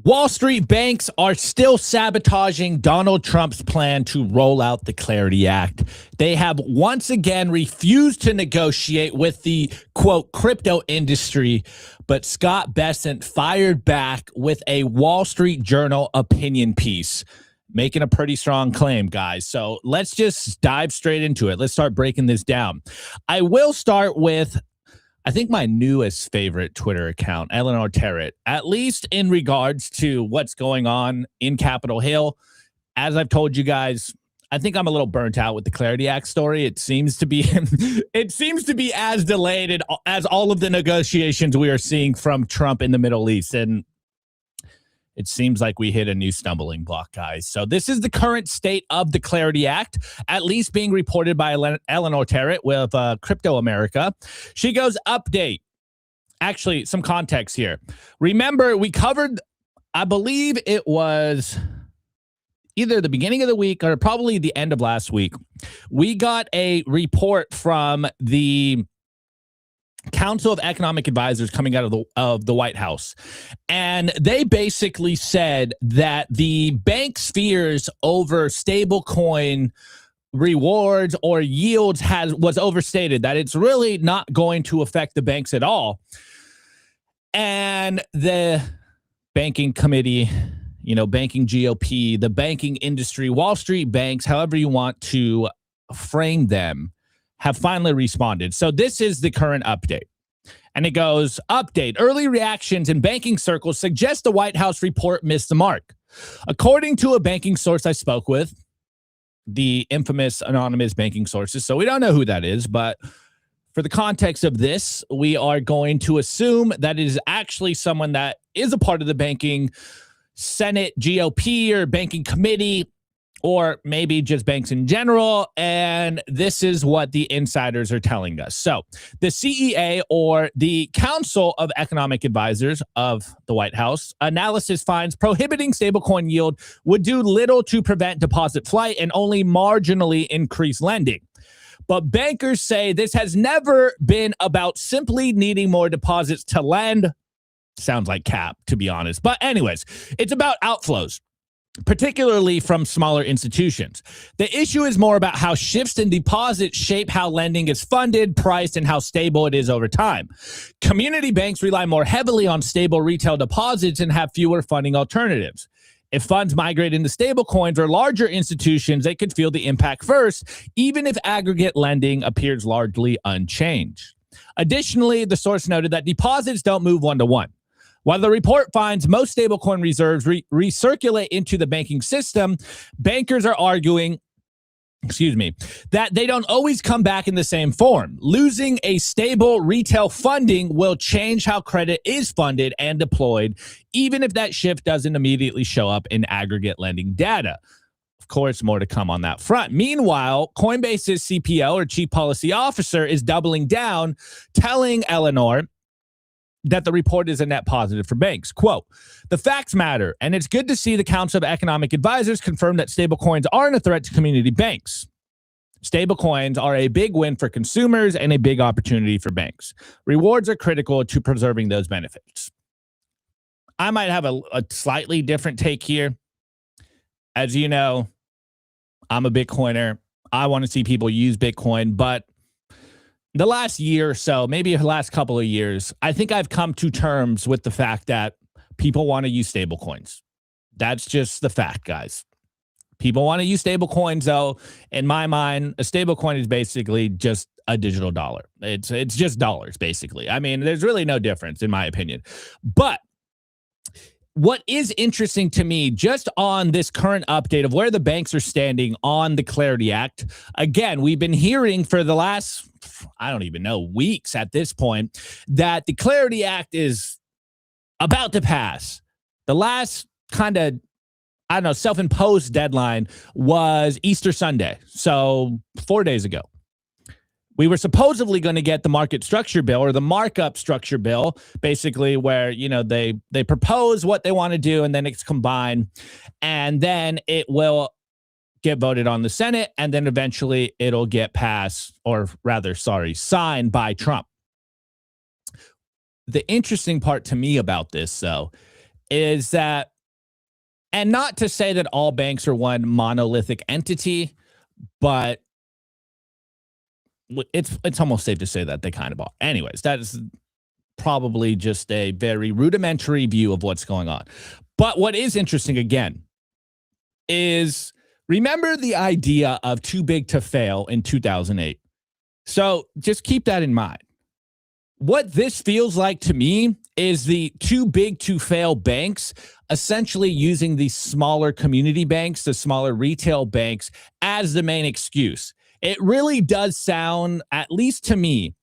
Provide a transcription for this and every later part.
Wall Street banks are still sabotaging Donald Trump's plan to roll out the Clarity Act. They have once again refused to negotiate with the, quote, crypto industry, but Scott Bessent fired back with a Wall Street Journal opinion piece, making a pretty strong claim, guys. So let's just dive straight into it. Let's start breaking this down. I will start with, I think, my newest favorite Twitter account, Eleanor Terrett, at least in regards to what's going on in Capitol Hill. As I've told you guys, I think I'm a little burnt out with the Clarity Act story. It seems to be as delayed as all of the negotiations we are seeing from Trump in the Middle East. And it seems like we hit a new stumbling block, guys. So this is the current state of the Clarity Act, at least being reported by Eleanor Terrett with Crypto America. She goes, update. Actually, some context here. Remember, we covered, I believe it was either the beginning of the week or probably the end of last week. We got a report from the Council of Economic Advisors coming out of the White House. And they basically said that the bank's fears over stablecoin rewards or yields was overstated, that it's really not going to affect the banks at all. And the banking committee, banking GOP, the banking industry, Wall Street banks, however you want to frame them, have finally responded. So this is the current update. And it goes, update, early reactions in banking circles suggest the White House report missed the mark. According to a banking source I spoke with, the infamous anonymous banking sources, so we don't know who that is, but for the context of this, we are going to assume that it is actually someone that is a part of the banking Senate GOP or banking committee, or maybe just banks in general, and this is what the insiders are telling us. So the CEA, or the Council of Economic Advisors of the White House, analysis finds prohibiting stablecoin yield would do little to prevent deposit flight and only marginally increase lending. But bankers say this has never been about simply needing more deposits to lend. Sounds like cap, to be honest. But anyways, it's about outflows, particularly from smaller institutions. The issue is more about how shifts in deposits shape how lending is funded, priced, and how stable it is over time. Community banks rely more heavily on stable retail deposits and have fewer funding alternatives. If funds migrate into stablecoins or larger institutions, they could feel the impact first, even if aggregate lending appears largely unchanged. Additionally, the source noted that deposits don't move one-to-one. While the report finds most stablecoin reserves recirculate into the banking system, bankers are arguing, that they don't always come back in the same form. Losing a stable retail funding will change how credit is funded and deployed, even if that shift doesn't immediately show up in aggregate lending data. Of course, more to come on that front. Meanwhile, Coinbase's CPO, or Chief Policy Officer, is doubling down, telling Eleanor that the report is a net positive for banks. Quote, the facts matter, and it's good to see the Council of Economic Advisors confirm that stablecoins aren't a threat to community banks. Stablecoins are a big win for consumers and a big opportunity for banks. Rewards are critical to preserving those benefits. I might have a slightly different take here. As you know, I'm a Bitcoiner. I want to see people use Bitcoin, but the last year or so, maybe the last couple of years, I think I've come to terms with the fact that people want to use stable coins. That's just the fact, guys. People want to use stable coins, though. In my mind, a stable coin is basically just a digital dollar. It's just dollars, basically. I mean, there's really no difference, in my opinion. But what is interesting to me, just on this current update of where the banks are standing on the Clarity Act, again, we've been hearing for the last, I don't even know, weeks at this point, that the Clarity Act is about to pass. The last kind of, self-imposed deadline was Easter Sunday, so 4 days ago. We were supposedly going to get the market structure bill, or the markup structure bill, basically where, they propose what they want to do and then it's combined, and then it will get voted on the Senate, and then eventually it'll get passed, or rather, signed by Trump. The interesting part to me about this, though, is that And not to say that all banks are one monolithic entity, but it's almost safe to say that they kind of are. Anyways, that is probably just a very rudimentary view of what's going on. But what is interesting, again, is remember the idea of too big to fail in 2008. So just keep that in mind. What this feels like to me is the too big to fail banks essentially using the smaller community banks, the smaller retail banks, as the main excuse. It really does sound, at least to me,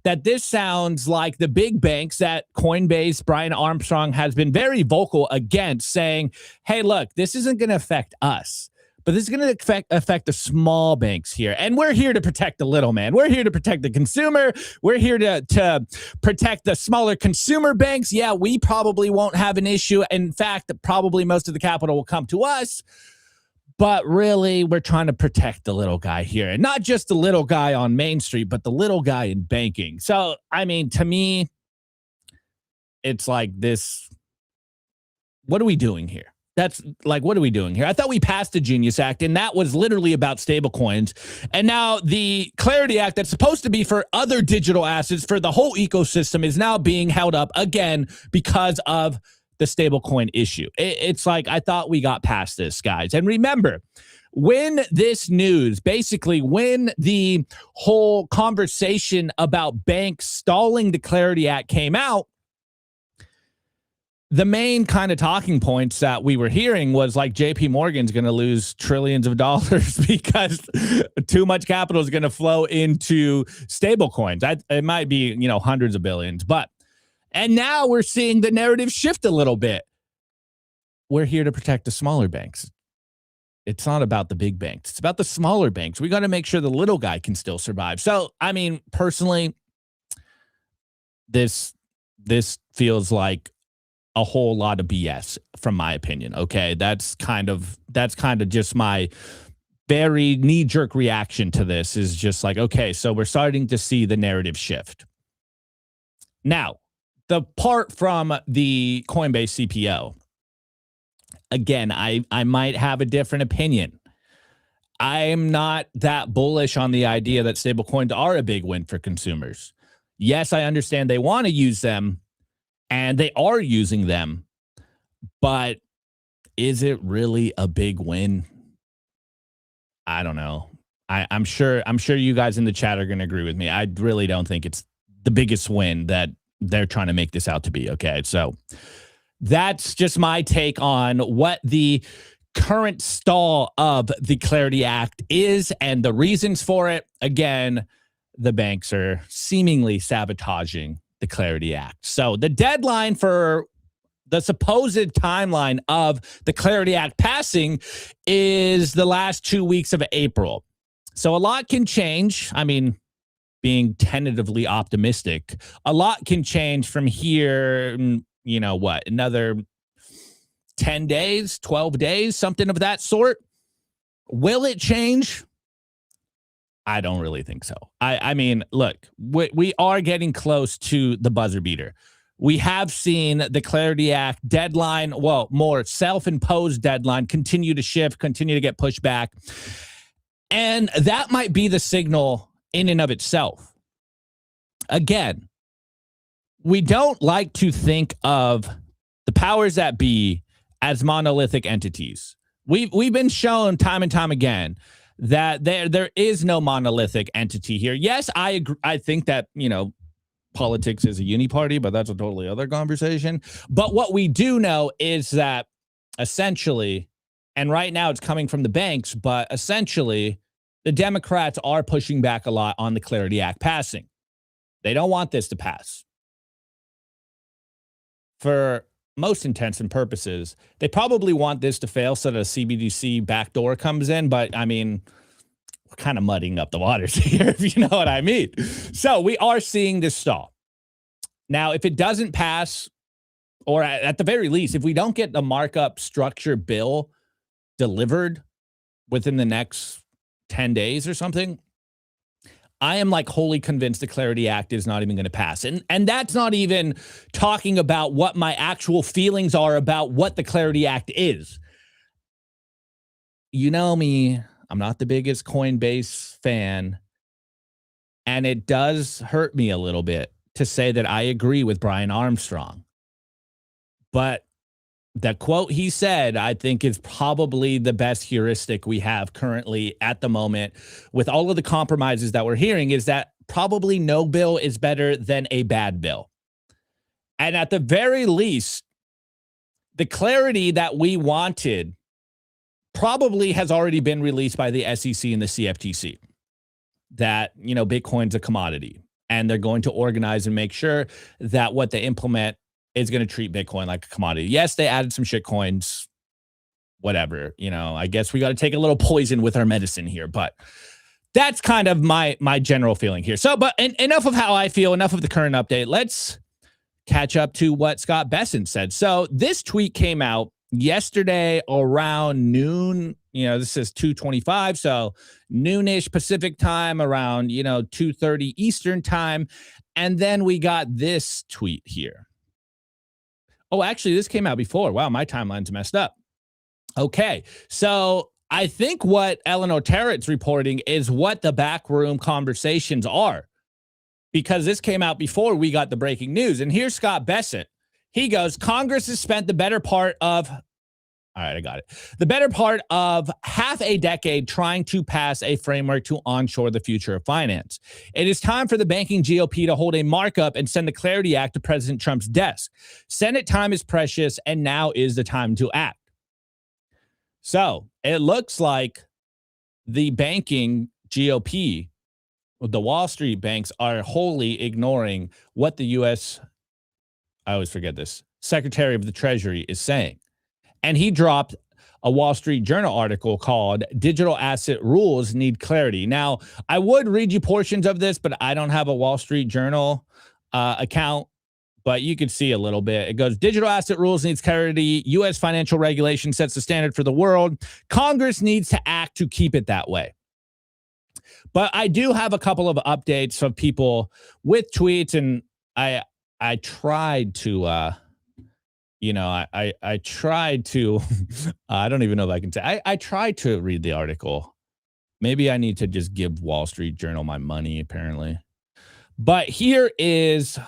that this sounds like the big banks that Coinbase, Brian Armstrong has been very vocal against, saying, hey, look, this isn't going to affect us, but this is going to affect the small banks here. And we're here to protect the little man. We're here to protect the consumer. We're here to protect the smaller consumer banks. Yeah, we probably won't have an issue. In fact, probably most of the capital will come to us. But really, we're trying to protect the little guy here. And not just the little guy on Main Street, but the little guy in banking. So, I mean, to me, it's like this. What are we doing here? That's like, what are we doing here? I thought we passed the Genius Act, and that was literally about stablecoins. And now the Clarity Act that's supposed to be for other digital assets, for the whole ecosystem, is now being held up again because of the stablecoin issue. It's like, I thought we got past this, guys. And remember, when this news, basically when the whole conversation about banks stalling the Clarity Act came out, the main kind of talking points that we were hearing was like JP Morgan's going to lose trillions of dollars because too much capital is going to flow into stablecoins. It might be, hundreds of billions, and now we're seeing the narrative shift a little bit. We're here to protect the smaller banks. It's not about the big banks. It's about the smaller banks. We got to make sure the little guy can still survive. So, I mean, personally, this feels like a whole lot of BS from my opinion. Okay. That's kind of just my very knee-jerk reaction to this, is just like, okay, so we're starting to see the narrative shift. Now, the part from the Coinbase CPO, again, I might have a different opinion. I'm not that bullish on the idea that stablecoins are a big win for consumers. Yes, I understand they want to use them, and they are using them, but is it really a big win? I don't know. I'm sure you guys in the chat are going to agree with me. I really don't think it's the biggest win that they're trying to make this out to be. Okay. So that's just my take on what the current stall of the Clarity Act is and the reasons for it. Again, the banks are seemingly sabotaging the Clarity Act. So the deadline for the supposed timeline of the Clarity Act passing is the last 2 weeks of April. So a lot can change. I mean, being tentatively optimistic, a lot can change from here, another 10 days, 12 days, something of that sort. Will it change? I don't really think so. I mean, look, we are getting close to the buzzer beater. We have seen the Clarity Act deadline, more self-imposed deadline, continue to shift, continue to get pushed back. And that might be the signal in and of itself. Again, we don't like to think of the powers that be as monolithic entities. We've been shown time and time again that there is no monolithic entity here. Yes, I agree. I think that, politics is a uniparty, but that's a totally other conversation. But what we do know is that essentially, and right now it's coming from the banks, but essentially the Democrats are pushing back a lot on the Clarity Act passing. They don't want this to pass. For most intents and purposes, they probably want this to fail so that a CBDC backdoor comes in. But I mean, we're kind of muddying up the waters here, if you know what I mean. So we are seeing this stall. Now, if it doesn't pass, or at the very least, if we don't get the markup structure bill delivered within the next 10 days or something, I am like wholly convinced the Clarity Act is not even going to pass. And that's not even talking about what my actual feelings are about what the Clarity Act is. you know me, I'm not the biggest Coinbase fan, and it does hurt me a little bit to say that I agree with Brian Armstrong. But the quote he said, I think, is probably the best heuristic we have currently at the moment with all of the compromises that we're hearing, is that probably no bill is better than a bad bill. And at the very least, the clarity that we wanted probably has already been released by the SEC and the CFTC, that, you know, Bitcoin's a commodity and they're going to organize and make sure that what they implement is going to treat Bitcoin like a commodity. Yes, they added some shit coins, whatever, you know, I guess we got to take a little poison with our medicine here, but that's kind of my general feeling here. So, but enough of how I feel, enough of the current update. Let's catch up to what Scott Bessent said. So this tweet came out yesterday around noon. You know, this is 2:25, so noonish Pacific time, around, you know, 2:30 Eastern time. And then we got this tweet here. Oh, actually, this came out before. Wow, my timeline's messed up. Okay, so I think what Eleanor Tarrett's reporting is what the backroom conversations are, because this came out before we got the breaking news. And here's Scott Bessent. He goes, Congress has spent the better part of, all right, I got it, the better part of half a decade trying to pass a framework to onshore the future of finance. It is time for the banking GOP to hold a markup and send the Clarity Act to President Trump's desk. Senate time is precious, and now is the time to act. So it looks like the banking GOP, the Wall Street banks, are wholly ignoring what the U.S., I always forget this, Secretary of the Treasury is saying. And he dropped a Wall Street Journal article called Digital Asset Rules Need Clarity. Now, I would read you portions of this, but I don't have a Wall Street Journal account, but you can see a little bit. It goes, digital asset rules needs clarity. U.S. financial regulation sets the standard for the world. Congress needs to act to keep it that way. But I do have a couple of updates of people with tweets, and I tried to, I tried to, I don't even know if I can say, I tried to read the article. Maybe I need to just give Wall Street Journal my money, apparently. But here is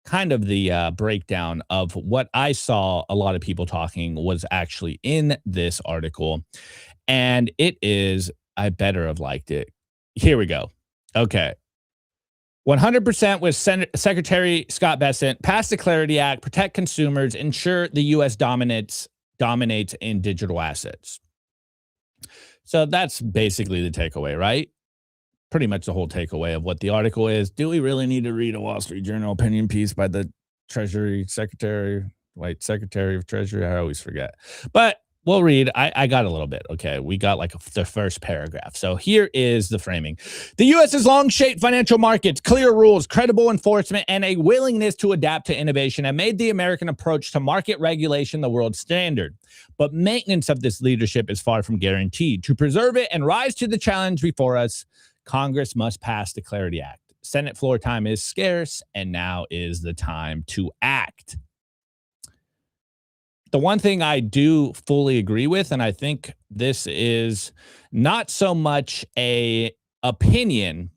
kind of the breakdown of what I saw a lot of people talking was actually in this article. And it is, I better have liked it. Here we go. Okay. 100% with Secretary Scott Bessent, pass the Clarity Act, protect consumers, ensure the U.S. dominates in digital assets. So that's basically the takeaway, right? Pretty much the whole takeaway of what the article is. Do we really need to read a Wall Street Journal opinion piece by the Treasury Secretary, Secretary of Treasury? I always forget. But we'll read. I got a little bit. Okay, we got like the first paragraph. So here is the framing. The U.S. has long shaped financial markets. Clear rules, credible enforcement, and a willingness to adapt to innovation have made the American approach to market regulation the world standard. But maintenance of this leadership is far from guaranteed. To preserve it and rise to the challenge before us, Congress must pass the Clarity Act. Senate floor time is scarce, and now is the time to act. The one thing I do fully agree with, and I think this is not so much a opinion.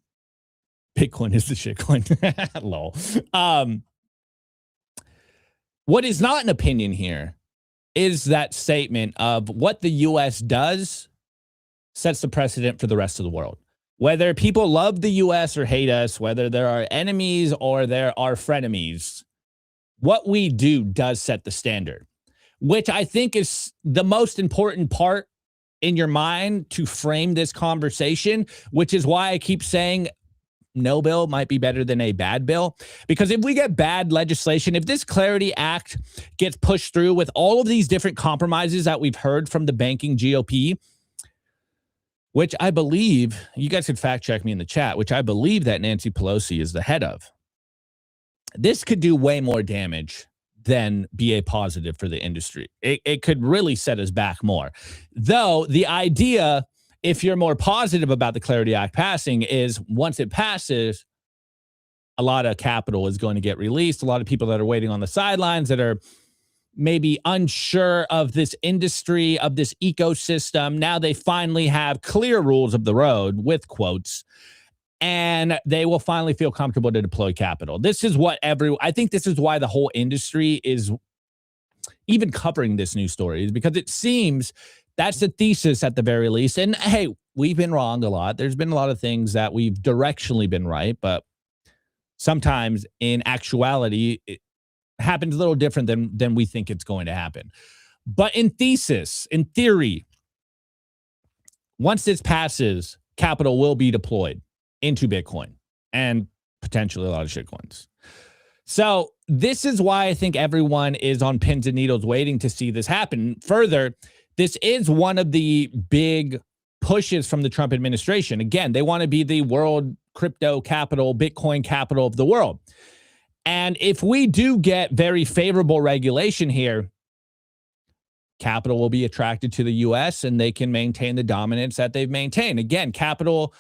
Bitcoin is the shitcoin. Lol. What is not an opinion here is that statement of what the U.S. does sets the precedent for the rest of the world. Whether people love the U.S. or hate us, whether there are enemies or there are frenemies, what we do does set the standard, which I think is the most important part in your mind to frame this conversation, which is why I keep saying no bill might be better than a bad bill. Because if we get bad legislation, if this Clarity Act gets pushed through with all of these different compromises that we've heard from the banking GOP, which I believe, you guys could fact check me in the chat, which I believe that Nancy Pelosi is the head of, this could do way more damage than be a positive for the industry. It could really set us back more. Though the idea, if you're more positive about the Clarity Act passing, is once it passes, a lot of capital is going to get released. A lot of people that are waiting on the sidelines that are maybe unsure of this industry, of this ecosystem. Now they finally have clear rules of the road with quotes, and they will finally feel comfortable to deploy capital. This is what I think this is why the whole industry is even covering this news story, is because it seems that's the thesis at the very least. And hey, we've been wrong a lot. There's been a lot of things that we've directionally been right, but sometimes in actuality, it happens a little different than we think it's going to happen. But in theory, once this passes, capital will be deployed into Bitcoin and potentially a lot of shitcoins. So this is why I think everyone is on pins and needles waiting to see this happen. Further, this is one of the big pushes from the Trump administration. Again, they want to be the world crypto capital, Bitcoin capital of the world. And if we do get very favorable regulation here, capital will be attracted to the U.S. and they can maintain the dominance that they've maintained. Again, capital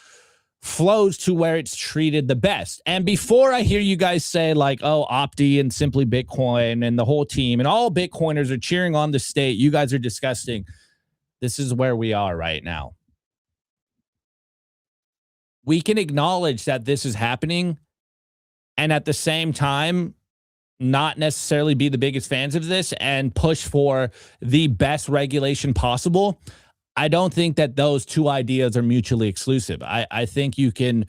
flows to where it's treated the best. And before I hear you guys say like, oh, Opti and Simply Bitcoin and the whole team and all Bitcoiners are cheering on the state, you guys are disgusting. This is where we are right now. We can acknowledge that this is happening and at the same time not necessarily be the biggest fans of this and push for the best regulation possible. I don't think that those two ideas are mutually exclusive. I think you can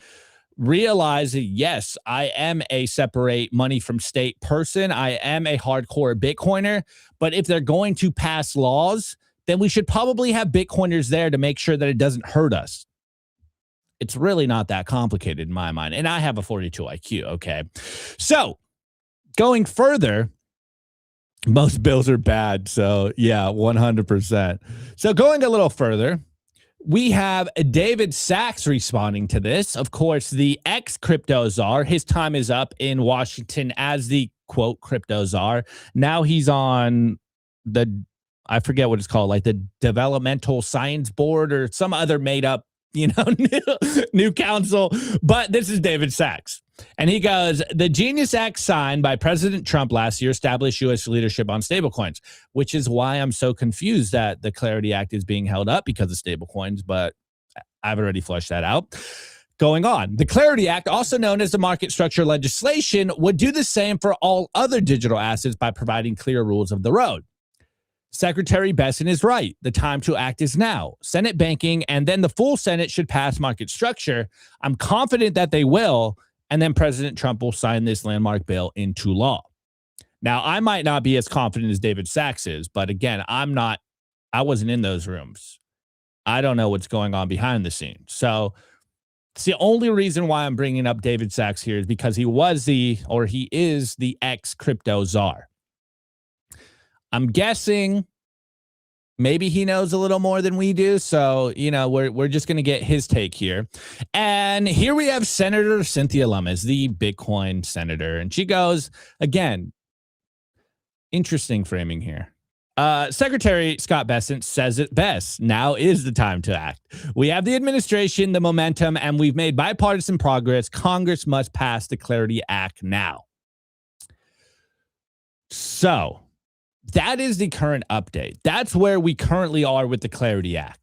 realize that, yes, I am a separate money from state person. I am a hardcore Bitcoiner. But if they're going to pass laws, then we should probably have Bitcoiners there to make sure that it doesn't hurt us. It's really not that complicated in my mind. And I have a 42 IQ, okay? So going further, most bills are bad. So yeah, 100%. So going a little further, we have David Sachs responding to this. Of course, the ex-crypto czar, his time is up in Washington as the, quote, crypto czar. Now he's on I forget what it's called, like the Developmental Science Board or some other made up, new council. But this is David Sachs. And he goes, the Genius Act signed by President Trump last year established U.S. leadership on stablecoins, which is why I'm so confused that the Clarity Act is being held up because of stablecoins, but I've already flushed that out. Going on, the Clarity Act, also known as the market structure legislation, would do the same for all other digital assets by providing clear rules of the road. Secretary Bessent is right. The time to act is now. Senate banking, and then the full Senate should pass market structure. I'm confident that they will. And then President Trump will sign this landmark bill into law. Now, I might not be as confident as David Sachs is, but again, I wasn't in those rooms. I don't know what's going on behind the scenes. So it's the only reason why I'm bringing up David Sachs here is because he is the ex-crypto czar. I'm guessing maybe he knows a little more than we do. So, we're just going to get his take here. And here we have Senator Cynthia Lummis, the Bitcoin senator. And she goes, again, interesting framing here. Secretary Scott Bessent says it best. Now is the time to act. We have the administration, the momentum, and we've made bipartisan progress. Congress must pass the Clarity Act now. So that is the current update. That's where we currently are with the Clarity Act.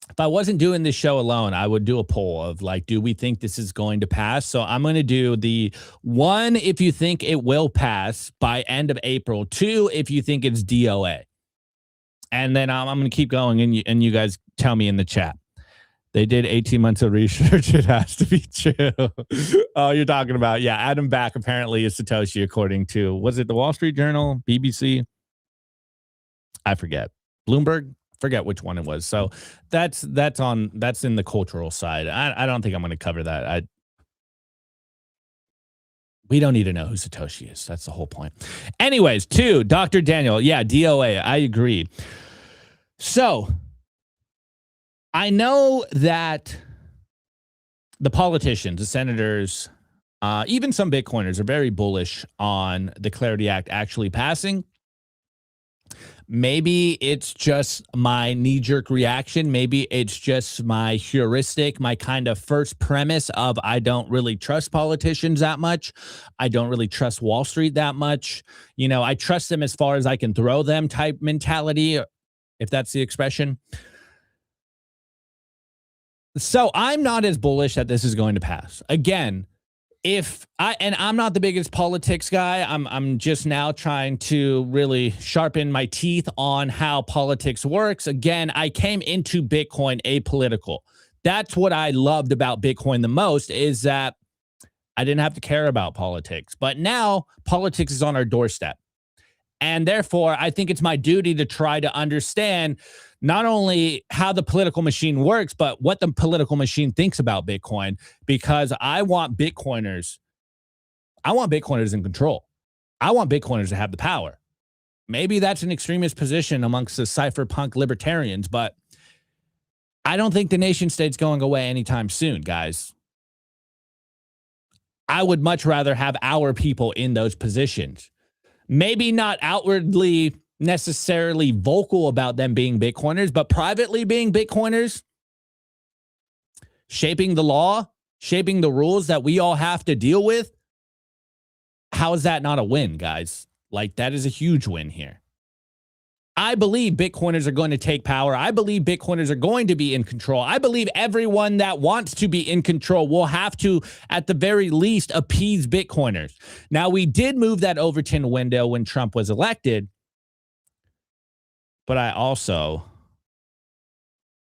If I wasn't doing this show alone, I would do a poll of like, do we think this is going to pass? So I'm going to do the 1, if you think it will pass by end of April, 2, if you think it's DOA. And then I'm going to keep going and you guys tell me in the chat. They did 18 months of research. It has to be true. Oh, you're talking about, yeah, Adam Back apparently is Satoshi, according to, was it the Wall Street Journal, BBC? I forget. Bloomberg? Forget which one it was. So that's in the cultural side. I don't think I'm going to cover that. We don't need to know who Satoshi is. That's the whole point. Anyways, 2, Dr. Daniel. Yeah, DOA. I agree. So I know that the politicians, the senators, even some Bitcoiners are very bullish on the Clarity Act actually passing. Maybe it's just my knee-jerk reaction. Maybe it's just my heuristic, my kind of first premise of I don't really trust politicians that much. I don't really trust Wall Street that much. You know, I trust them as far as I can throw them type mentality, if that's the expression. So I'm not as bullish that this is going to pass. Again, I'm not the biggest politics guy. I'm just now trying to really sharpen my teeth on how politics works. Again, I came into Bitcoin apolitical. That's what I loved about Bitcoin the most, is that I didn't have to care about politics. But now politics is on our doorstep. And therefore, I think it's my duty to try to understand not only how the political machine works, but what the political machine thinks about Bitcoin, because I want Bitcoiners in control. I want Bitcoiners to have the power. Maybe that's an extremist position amongst the cypherpunk libertarians, but I don't think the nation state's going away anytime soon, guys. I would much rather have our people in those positions. Maybe not outwardly necessarily vocal about them being Bitcoiners, but privately being Bitcoiners, shaping the law, shaping the rules that we all have to deal with. How is that not a win, guys? Like, that is a huge win here. I believe Bitcoiners are going to take power. I believe Bitcoiners are going to be in control. I believe everyone that wants to be in control will have to, at the very least, appease Bitcoiners. Now, we did move that Overton window when Trump was elected, but I also,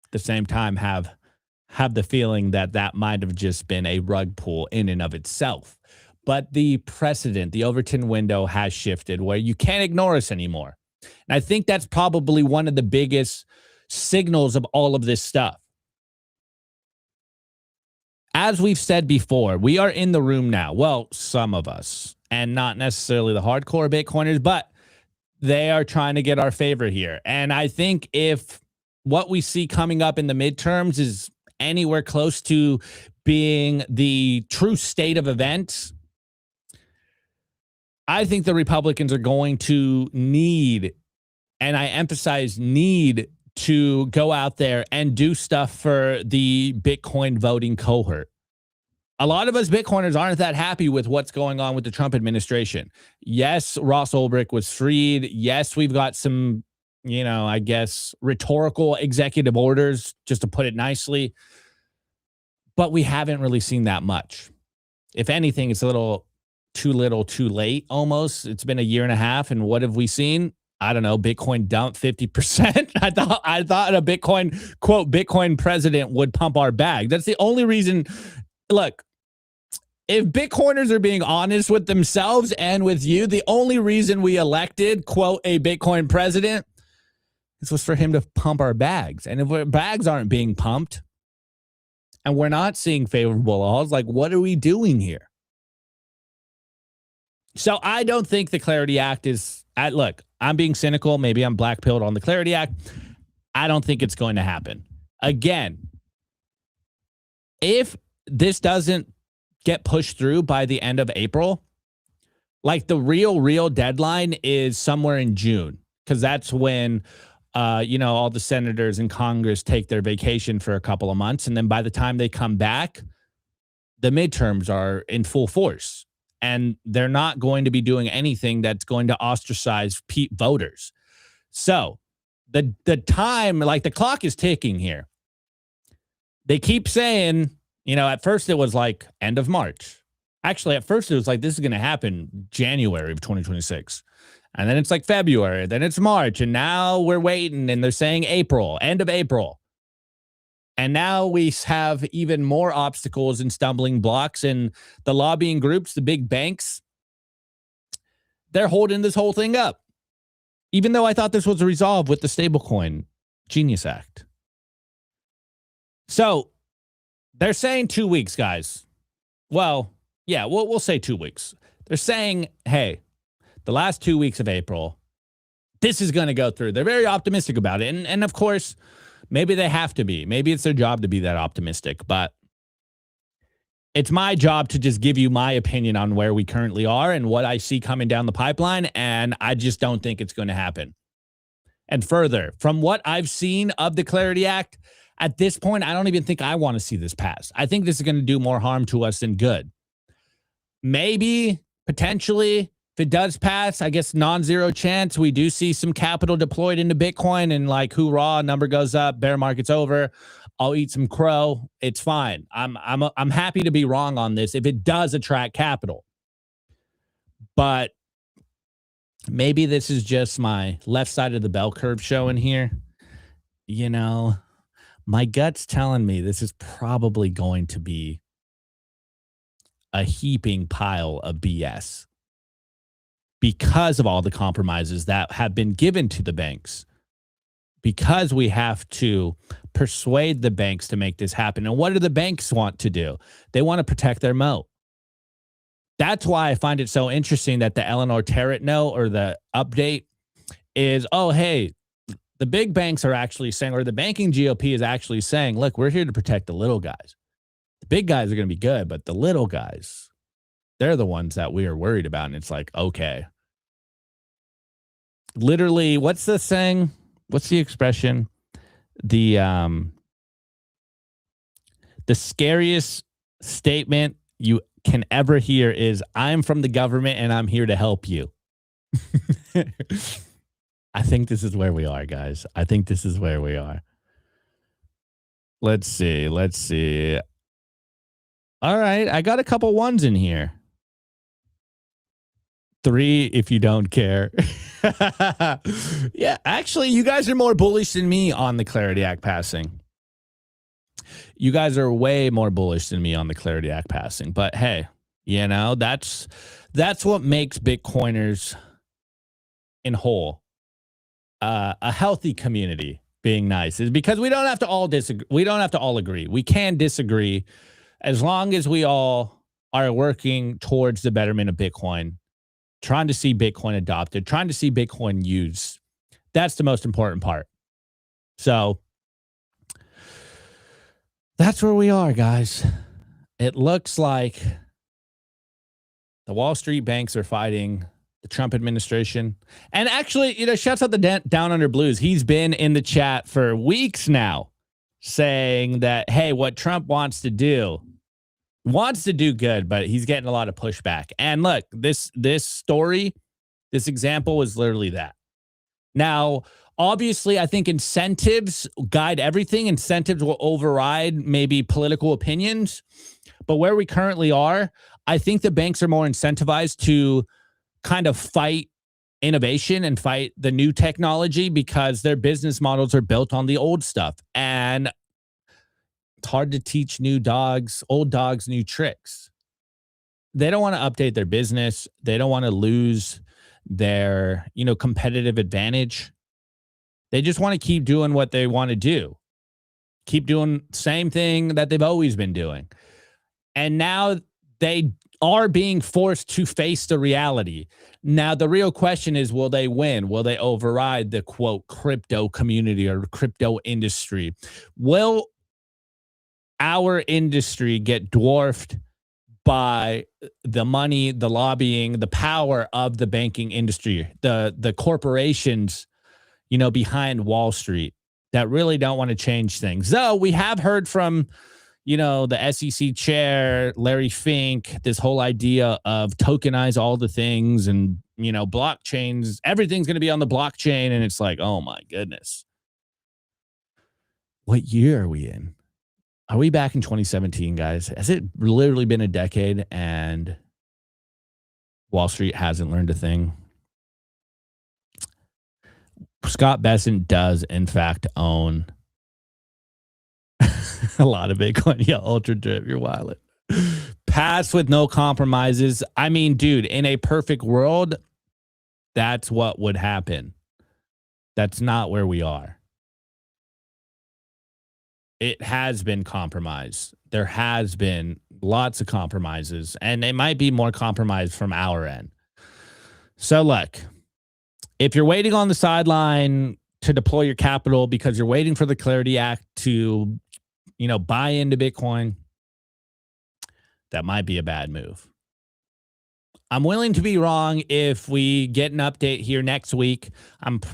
at the same time, have the feeling that that might have just been a rug pull in and of itself. But the precedent, the Overton window has shifted where you can't ignore us anymore. And I think that's probably one of the biggest signals of all of this stuff. As we've said before, we are in the room now. Well, some of us, and not necessarily the hardcore Bitcoiners, but they are trying to get our favor here. And I think if what we see coming up in the midterms is anywhere close to being the true state of events, I think the Republicans are going to need, and I emphasize need, to go out there and do stuff for the Bitcoin voting cohort. A lot of us Bitcoiners aren't that happy with what's going on with the Trump administration. Yes, Ross Ulbricht was freed. Yes, we've got some, I guess, rhetorical executive orders, just to put it nicely. But we haven't really seen that much. If anything, it's a little too little, too late almost. It's been a year and a half, and what have we seen? I don't know, Bitcoin dumped 50%. I thought a Bitcoin, quote, Bitcoin president would pump our bag. That's the only reason. Look, if Bitcoiners are being honest with themselves and with you, the only reason we elected, quote, a Bitcoin president, this was for him to pump our bags. And if our bags aren't being pumped and we're not seeing favorable laws, like, what are we doing here? So I don't think the Clarity Act is, look, I'm being cynical. Maybe I'm black-pilled on the Clarity Act. I don't think it's going to happen. Again, if this doesn't get pushed through by the end of April, like the real deadline is somewhere in June, because that's when, all the senators in Congress take their vacation for a couple of months. And then by the time they come back, the midterms are in full force. And they're not going to be doing anything that's going to ostracize voters. So the time, like the clock is ticking here. They keep saying, at first it was like end of March. Actually, at first it was like, this is going to happen January of 2026. And then it's like February, then it's March. And now we're waiting and they're saying April, end of April. And now we have even more obstacles and stumbling blocks, and the lobbying groups, the big banks, they're holding this whole thing up. Even though I thought this was resolved with the Stablecoin Genius Act. So they're saying 2 weeks, guys. Well, yeah, we'll say 2 weeks. They're saying, hey, the last 2 weeks of April, this is going to go through. They're very optimistic about it. And of course, maybe they have to be. Maybe it's their job to be that optimistic, but it's my job to just give you my opinion on where we currently are and what I see coming down the pipeline, and I just don't think it's going to happen. and further. From what I've seen of the Clarity Act, at this point, I don't even think I want to see this pass. I think this is going to do more harm to us than good. Maybe, potentially, if it does pass, I guess non-zero chance, we do see some capital deployed into Bitcoin and like, hoorah, number goes up, bear market's over. I'll eat some crow. It's fine. I'm happy to be wrong on this if it does attract capital. But maybe this is just my left side of the bell curve showing here. You know, my gut's telling me this is probably going to be a heaping pile of BS because of all the compromises that have been given to the banks, because we have to persuade the banks to make this happen. And what do the banks want to do? They want to protect their moat. That's why I find it so interesting that the Eleanor Terrett note or the update is, oh, hey, the big banks are actually saying, or the banking GOP is actually saying, look, we're here to protect the little guys. The big guys are going to be good, but the little guys, they're the ones that we are worried about. And it's like, okay. Literally, what's the saying? What's the expression? The scariest statement you can ever hear is, I'm from the government and I'm here to help you. I think this is where we are, guys. I think this is where we are. Let's see. All right, I got a couple ones in here. 3 if you don't care. Yeah, actually, you guys are more bullish than me on the Clarity Act passing. You guys are way more bullish than me on the Clarity Act passing. But hey, you know, that's what makes Bitcoiners in whole a healthy community being nice, is because we don't have to all disagree. We don't have to all agree. We can disagree as long as we all are working towards the betterment of Bitcoin, trying to see Bitcoin adopted, trying to see Bitcoin used. That's the most important part. So that's where we are, guys. It looks like the Wall Street banks are fighting the Trump administration. And actually, you know, shouts out the Down Under Blues. He's been in the chat for weeks now saying that, hey, what Trump wants to do good, but he's getting a lot of pushback. And look, this story, this example was literally that. Now, obviously, I think incentives guide everything. Incentives will override maybe political opinions. But where we currently are, I think the banks are more incentivized to kind of fight innovation and fight the new technology because their business models are built on the old stuff. And it's hard to teach old dogs, new tricks. They don't want to update their business. They don't want to lose their, competitive advantage. They just want to keep doing what they want to do. Keep doing the same thing that they've always been doing. And now they are being forced to face the reality. Now, the real question is, will they win? Will they override the, quote, crypto community or crypto industry? Will our industry get dwarfed by the money, the lobbying, the power of the banking industry, the corporations, behind Wall Street that really don't want to change things? Though we have heard from, the SEC chair, Larry Fink, this whole idea of tokenize all the things and, blockchains, everything's going to be on the blockchain. And it's like, oh my goodness. What year are we in? Are we back in 2017, guys? Has it literally been a decade and Wall Street hasn't learned a thing? Scott Bessent does, in fact, own a lot of Bitcoin. Yeah, Ultra Drip, your wallet. Pass with no compromises. I mean, dude, in a perfect world, that's what would happen. That's not where we are. It has been compromised. There has been lots of compromises, and it might be more compromised from our end. So look, if you're waiting on the sideline to deploy your capital because you're waiting for the Clarity Act to, buy into Bitcoin, that might be a bad move. I'm willing to be wrong. If we get an update here next week,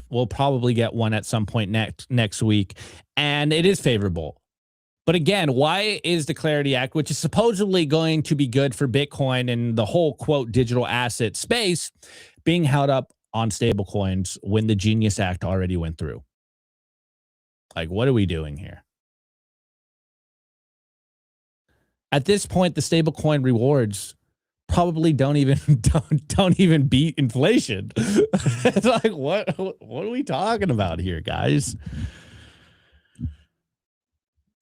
we'll probably get one at some point next week, and it is favorable. But again, why is the Clarity Act, which is supposedly going to be good for Bitcoin and the whole, quote, digital asset space, being held up on stablecoins when the Genius Act already went through? Like, what are we doing here? At this point, the stablecoin rewards probably don't even beat inflation. It's like, what are we talking about here, guys?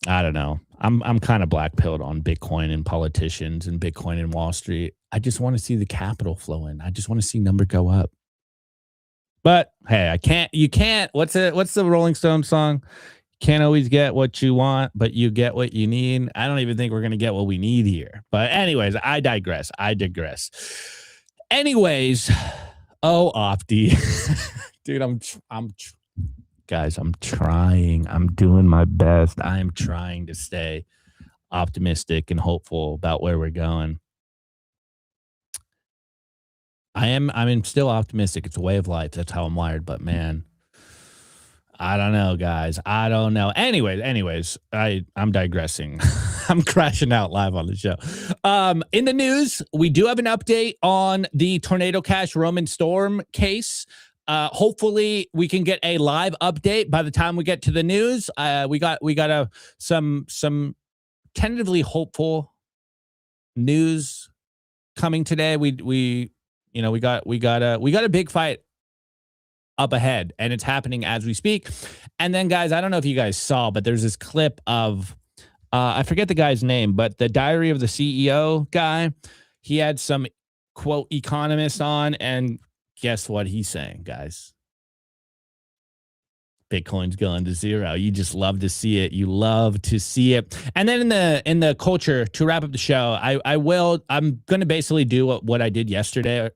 I don't know. I'm kind of black pilled on Bitcoin and politicians and Bitcoin and Wall Street. I just want to see the capital flow in. I just want to see number go up. But hey, you can't. What's the Rolling Stones song? Can't always get what you want, but you get what you need. I don't even think we're going to get what we need here. But anyways, I digress. Anyways, Opti. Dude, guys, I'm trying. I'm doing my best. I am trying to stay optimistic and hopeful about where we're going. I'm still optimistic. It's a way of life. That's how I'm wired. But man, I don't know, guys. I don't know. Anyways, I'm digressing. I'm crashing out live on the show. In the news, we do have an update on the Tornado Cash Roman Storm case. Hopefully we can get a live update by the time we get to the news. We got some tentatively hopeful news coming today. We got a big fight up ahead, and it's happening as we speak. And then, guys, I don't know if you guys saw, but there's this clip of I forget the guy's name, but the Diary of the CEO guy. He had some, quote, economist on, and guess what he's saying, guys? Bitcoin's going to zero. You just love to see it. You love to see it. And then in the culture, to wrap up the show, I'm going to basically do what I did yesterday,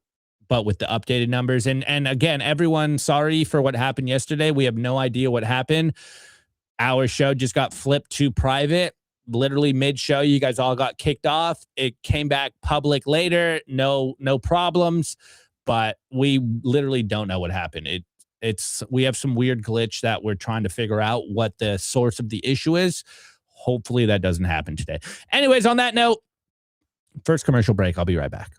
but with the updated numbers. And again, everyone, sorry for what happened yesterday. We have no idea what happened. Our show just got flipped to private. Literally mid-show, you guys all got kicked off. It came back public later. No problems. But we literally don't know what happened. We have some weird glitch that we're trying to figure out what the source of the issue is. Hopefully that doesn't happen today. Anyways, on that note, first commercial break. I'll be right back.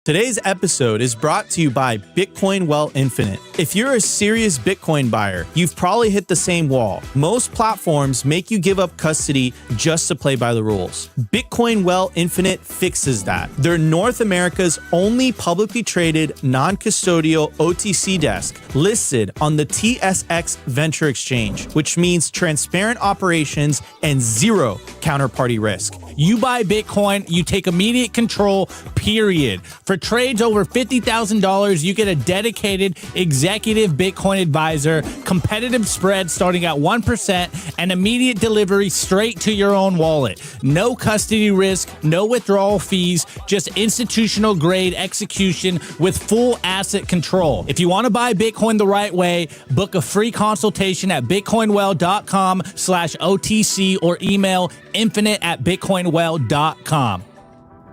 Today's episode is brought to you by Bitcoin Well Infinite. If you're a serious Bitcoin buyer, you've probably hit the same wall. Most platforms make you give up custody just to play by the rules. Bitcoin Well Infinite fixes that. They're North America's only publicly traded, non-custodial OTC desk listed on the TSX Venture Exchange, which means transparent operations and zero counterparty risk. You buy Bitcoin, you take immediate control, period. For trades over $50,000, you get a dedicated executive Bitcoin advisor, competitive spread starting at 1%, and immediate delivery straight to your own wallet. No custody risk, no withdrawal fees, just institutional grade execution with full asset control. If you want to buy Bitcoin the right way, book a free consultation at bitcoinwell.com/OTC or email infinite@bitcoinwell.com.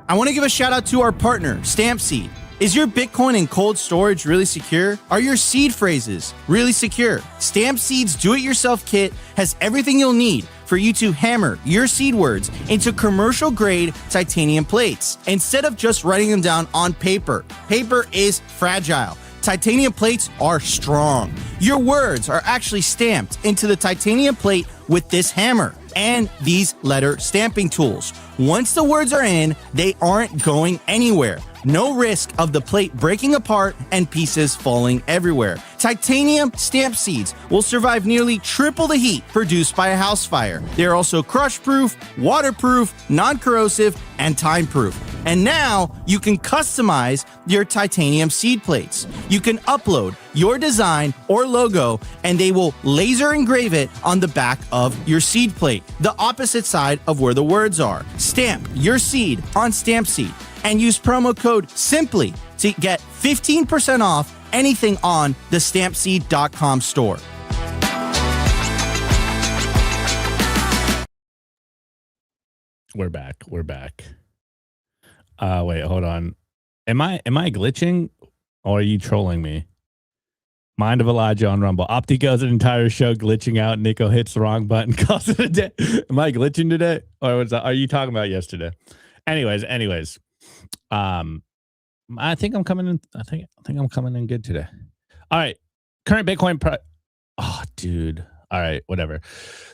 I want to give a shout out to our partner, Stampseed. Is your Bitcoin in cold storage really secure? Are your seed phrases really secure? Stampseed's do-it-yourself kit has everything you'll need for you to hammer your seed words into commercial-grade titanium plates instead of just writing them down on paper. Paper is fragile. Titanium plates are strong. Your words are actually stamped into the titanium plate with this hammer and these letter stamping tools. Once the words are in, they aren't going anywhere. No risk of the plate breaking apart and pieces falling everywhere. Titanium stamp seeds will survive nearly triple the heat produced by a house fire. They're also crush-proof, waterproof, non-corrosive, and time-proof. And now you can customize your titanium seed plates. You can upload your design or logo, and they will laser engrave it on the back of your seed plate, the opposite side of where the words are. Stamp your seed on Stampseed and use promo code SIMPLY to get 15% off anything on the stampseed.com store. We're back. Wait, hold on. Am I glitching or are you trolling me? Mind of Elijah on Rumble. Opti goes an entire show glitching out. Nico hits the wrong button, calls it a day. Am I glitching today? Or are you talking about yesterday? Anyways. I think I'm coming in. I think I'm coming in good today. All right. Current Bitcoin price. Oh, dude. All right, whatever.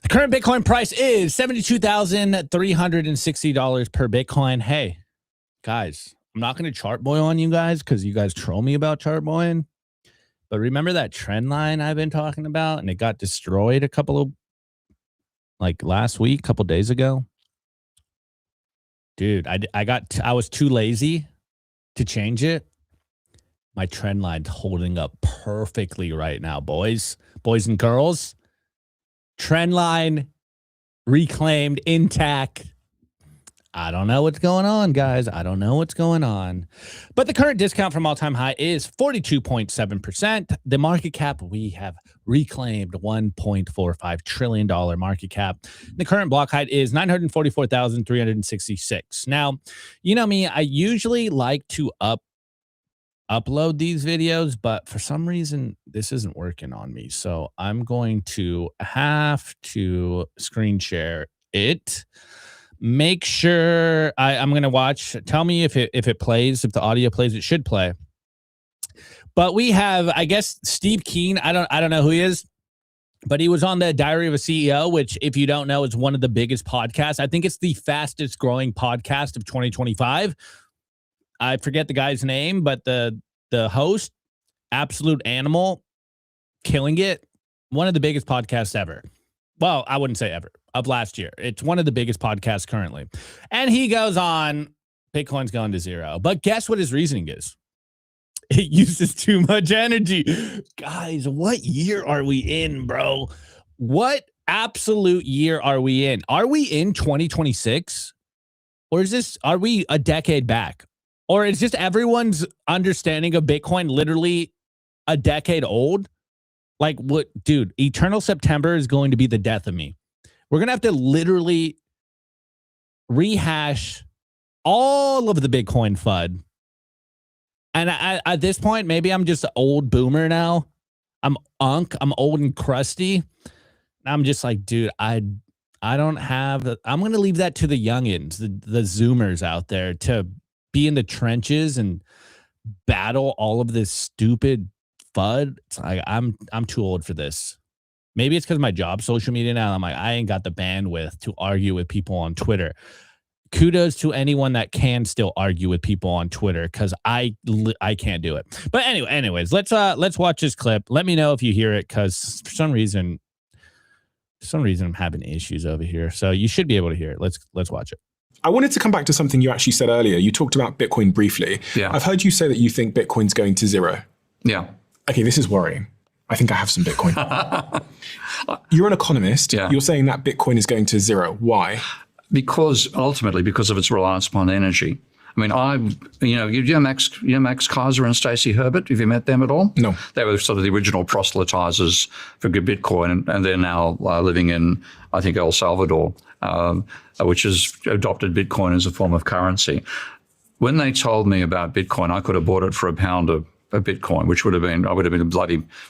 The current Bitcoin price is $72,360 per Bitcoin. Hey, guys, I'm not going to chart boy on you guys because you guys troll me about chart boying. But remember that trend line I've been talking about, and it got destroyed last week, couple days ago. Dude, I was too lazy to change it. My trend line's holding up perfectly right now, boys and girls. Trend line reclaimed, intact. I don't know what's going on, guys. I don't know what's going on. But the current discount from all-time high is 42.7%. The market cap, we have reclaimed $1.45 trillion market cap. The current block height is 944,366. Now, you know me, I usually like to upload these videos, but for some reason, this isn't working on me. So I'm going to have to screen share it. Make sure I'm going to watch. Tell me if it plays, if the audio plays. It should play. But we have, I guess, Steve Keen. I don't know who he is, but he was on the Diary of a CEO, which, if you don't know, is one of the biggest podcasts. I think it's the fastest growing podcast of 2025. I forget the guy's name, but the host, absolute animal, killing it. One of the biggest podcasts ever. Well, I wouldn't say ever, of last year. It's one of the biggest podcasts currently. And he goes on, Bitcoin's going to zero. But guess what his reasoning is? It uses too much energy. Guys, what year are we in, bro? What absolute year are we in? Are we in 2026? Or are we a decade back? Or is just everyone's understanding of Bitcoin literally a decade old? Like, what, dude, Eternal September is going to be the death of me. We're going to have to literally rehash all of the Bitcoin FUD. And at this point, maybe I'm just an old boomer now. I'm old and crusty. I'm just like, dude, I don't have, I'm going to leave that to the youngins, the Zoomers out there to be in the trenches and battle all of this stupid FUD. It's like, I'm too old for this. Maybe it's because my job, social media now. I'm like, I ain't got the bandwidth to argue with people on Twitter. Kudos to anyone that can still argue with people on Twitter, because I can't do it. But anyways, let's watch this clip. Let me know if you hear it, because for some reason I'm having issues over here. So you should be able to hear it. Let's watch it. I wanted to come back to something you actually said earlier. You talked about Bitcoin briefly. Yeah. I've heard you say that you think Bitcoin's going to zero. Yeah. Okay, this is worrying. I think I have some Bitcoin. You're an economist. Yeah. You're saying that Bitcoin is going to zero. Why? Ultimately, because of its reliance upon energy. I mean, you know Max Kaiser and Stacey Herbert. Have you met them at all? No. They were sort of the original proselytizers for Bitcoin, and they're now living in, I think, El Salvador, which has adopted Bitcoin as a form of currency. When they told me about Bitcoin, I could have bought it for £1 of Bitcoin, which I would have been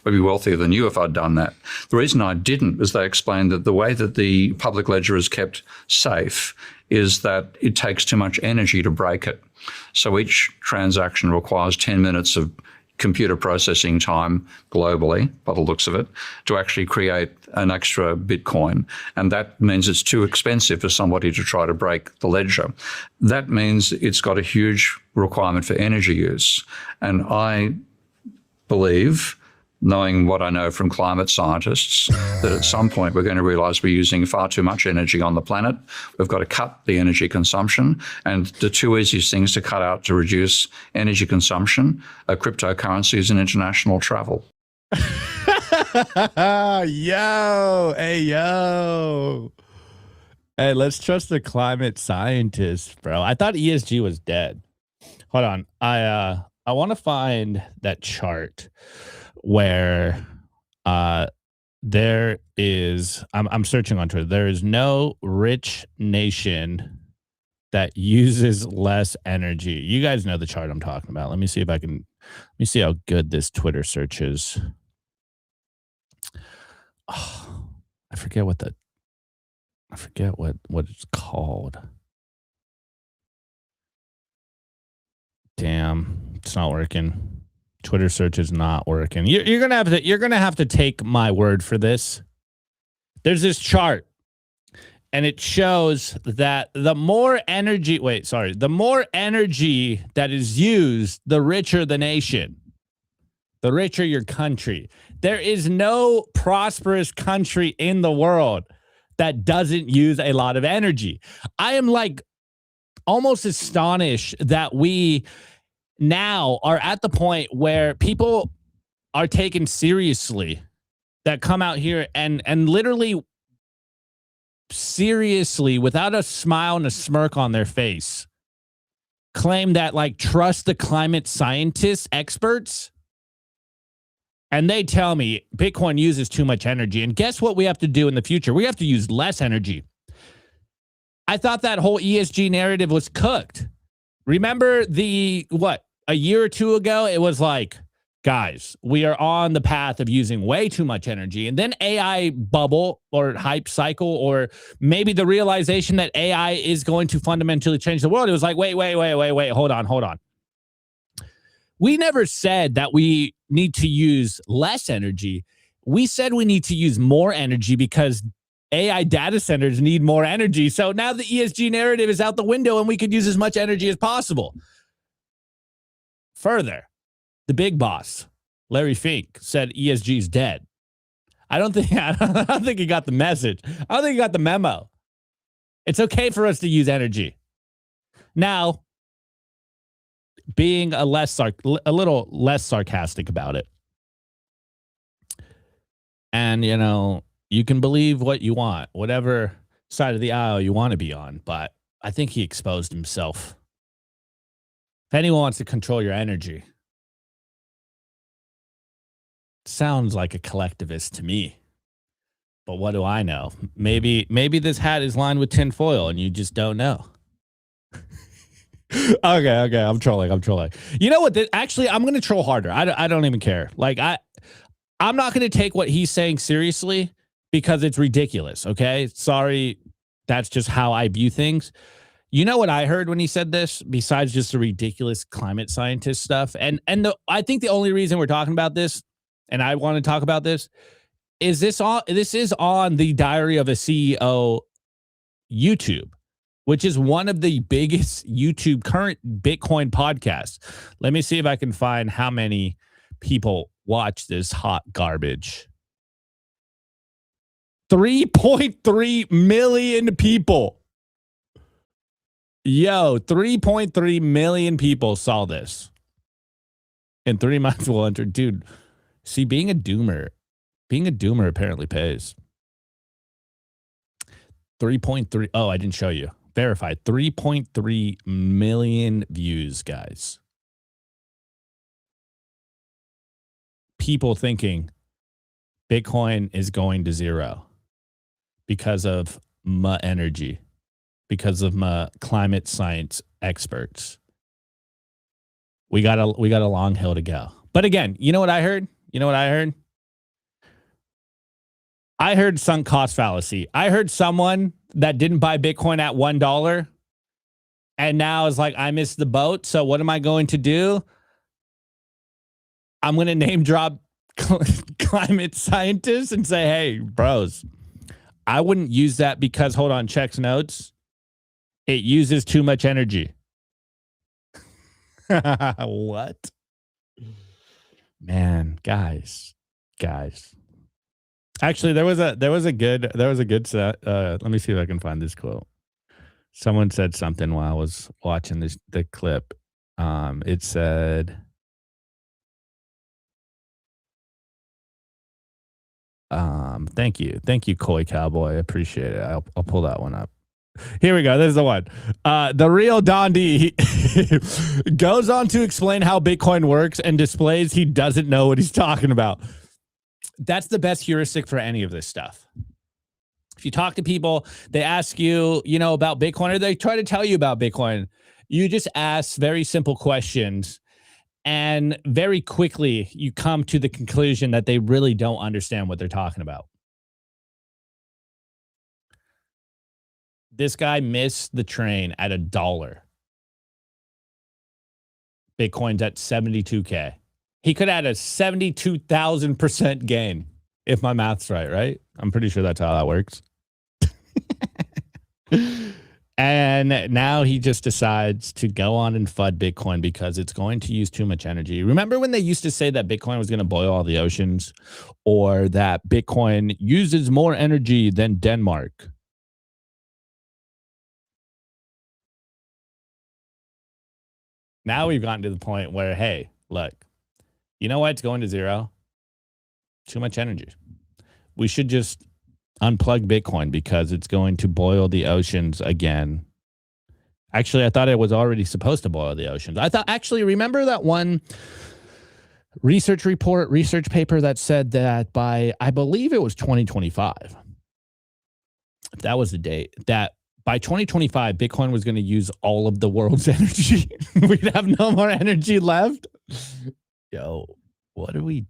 maybe wealthier than you if I'd done that. The reason I didn't is they explained that the way that the public ledger is kept safe is that it takes too much energy to break it. So each transaction requires 10 minutes of computer processing time globally, by the looks of it, to actually create an extra Bitcoin. And that means it's too expensive for somebody to try to break the ledger. That means it's got a huge requirement for energy use. And I believe, knowing what I know from climate scientists, that at some point we're going to realize we're using far too much energy on the planet. We've got to cut the energy consumption. And the two easiest things to cut out to reduce energy consumption are cryptocurrencies and international travel. Yo. Hey, let's trust the climate scientists, bro. I thought ESG was dead. Hold on. I want to find that chart where there is, I'm searching on Twitter, there is no rich nation that uses less energy. You guys know the chart I'm talking about. Let me see how good this Twitter search is. Oh, I forget what it's called. Damn, it's not working. Twitter search is not working. You're gonna have to take my word for this. There's this chart, and it shows that the more energy that is used, the richer the nation, the richer your country. There is no prosperous country in the world that doesn't use a lot of energy. I am like almost astonished that we now are at the point where people are taken seriously that come out here and literally seriously, without a smile and a smirk on their face, claim that like trust the climate scientists, experts. And they tell me Bitcoin uses too much energy. And guess what we have to do in the future? We have to use less energy. I thought that whole ESG narrative was cooked. Remember a year or two ago, it was like, guys, we are on the path of using way too much energy. And then AI bubble or hype cycle, or maybe the realization that AI is going to fundamentally change the world. It was like, wait, hold on. We never said that we need to use less energy. We said we need to use more energy because AI data centers need more energy. So now the ESG narrative is out the window and we could use as much energy as possible. Further, the big boss, Larry Fink, said ESG is dead. I don't think he got the message. I don't think he got the memo. It's okay for us to use energy. Now, being a little less sarcastic about it. And, you can believe what you want, whatever side of the aisle you want to be on. But I think he exposed himself. If anyone wants to control your energy, sounds like a collectivist to me. But what do I know? Maybe this hat is lined with tinfoil and you just don't know. Okay. I'm trolling. You know what? Actually, I'm going to troll harder. I don't even care. Like, I'm not going to take what he's saying seriously because it's ridiculous. Okay. Sorry. That's just how I view things. You know what I heard when he said this, besides just the ridiculous climate scientist stuff? And I think the only reason we're talking about this, and I want to talk about this, is this is on the Diary of a CEO YouTube, which is one of the biggest YouTube current Bitcoin podcasts. Let me see if I can find how many people watch this hot garbage. 3.3 million people. Yo, 3.3 million people saw this. In 3 months, we'll enter. Dude, see, being a doomer apparently pays. 3.3. Oh, I didn't show you. Verified. 3.3 million views, guys. People thinking Bitcoin is going to zero because of my energy, because of my climate science experts. We got a long hill to go. But again, you know what I heard? I heard sunk cost fallacy. I heard someone that didn't buy Bitcoin at $1 and now is like, I missed the boat. So what am I going to do? I'm going to name drop climate scientists and say, hey, bros, I wouldn't use that because, hold on, checks notes. It uses too much energy. What? Man, guys. Actually, there was a good set. Let me see if I can find this quote. Someone said something while I was watching the clip. It said, thank you, Koi Cowboy. I appreciate it. I'll pull that one up. Here we go. This is the one. The real Don D goes on to explain how Bitcoin works and displays he doesn't know what he's talking about. That's the best heuristic for any of this stuff. If you talk to people, they ask you, about Bitcoin, or they try to tell you about Bitcoin. You just ask very simple questions, and very quickly you come to the conclusion that they really don't understand what they're talking about. This guy missed the train at $1. Bitcoin's at 72K. He could add a 72,000% gain if my math's right? I'm pretty sure that's how that works. And now he just decides to go on and FUD Bitcoin because it's going to use too much energy. Remember when they used to say that Bitcoin was going to boil all the oceans, or that Bitcoin uses more energy than Denmark? Now we've gotten to the point where, hey, look, you know why it's going to zero? Too much energy. We should just unplug Bitcoin because it's going to boil the oceans again. Actually, I thought it was already supposed to boil the oceans. Remember that one research paper that said that by, I believe it was 2025. That was the date, that by 2025, Bitcoin was going to use all of the world's energy. We'd have no more energy left. Yo, what are we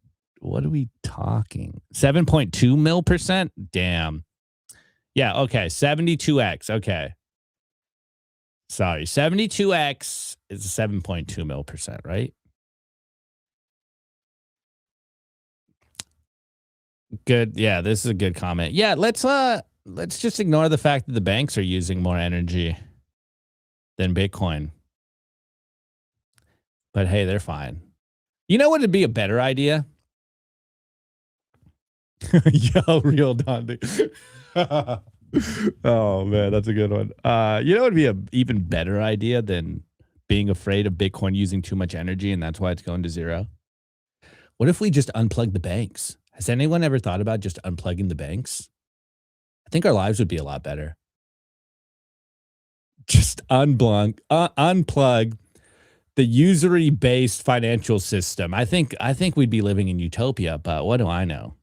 talking? 7.2 mil percent? Damn. Yeah, okay. 72x. Okay. Sorry. 72x is 7.2 mil percent, right? Good. Yeah, this is a good comment. Yeah, let's just ignore the fact that the banks are using more energy than Bitcoin. But hey, they're fine. You know what would be a better idea? Yo, real Dondi. Oh, man, that's a good one. You know what would be an even better idea than being afraid of Bitcoin using too much energy and that's why it's going to zero? What if we just unplug the banks? Has anyone ever thought about just unplugging the banks? I think our lives would be a lot better. Just unplug the usury-based financial system. I think we'd be living in utopia, but what do I know?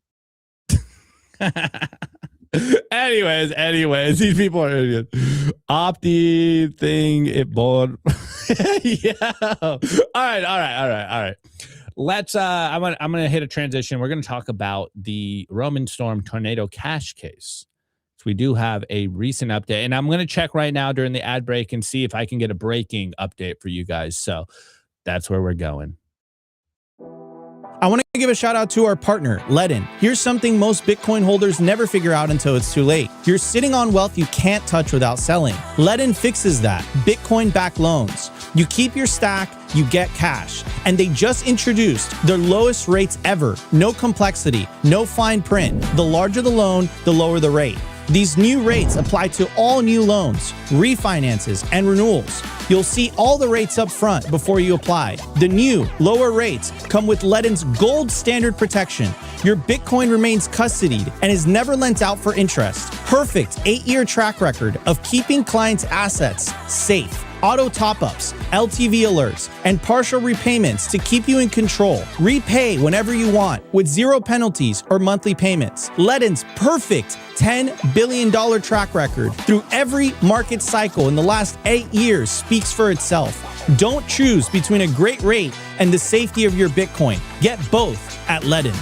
Anyways, these people are idiots. Opti thing, it bored. Yeah. All right. Let's I'm gonna hit a transition. We're gonna talk about the Roman Storm tornado cash case. So we do have a recent update, and I'm going to check right now during the ad break and see if I can get a breaking update for you guys. So that's where we're going. I want to give a shout out to our partner, Ledin. Here's something most Bitcoin holders never figure out until it's too late. You're sitting on wealth you can't touch without selling. Ledin fixes that. Bitcoin-backed loans. You keep your stack, you get cash. And they just introduced their lowest rates ever. No complexity, no fine print. The larger the loan, the lower the rate. These new rates apply to all new loans, refinances, and renewals. You'll see all the rates up front before you apply. The new, lower rates come with Ledin's gold standard protection. Your Bitcoin remains custodied and is never lent out for interest. Perfect 8-year track record of keeping clients' assets safe. Auto top-ups, LTV alerts, and partial repayments to keep you in control. Repay whenever you want with zero penalties or monthly payments. Ledin's perfect $10 billion track record through every market cycle in the last 8 years speaks for itself. Don't choose between a great rate and the safety of your Bitcoin. Get both at Ledin.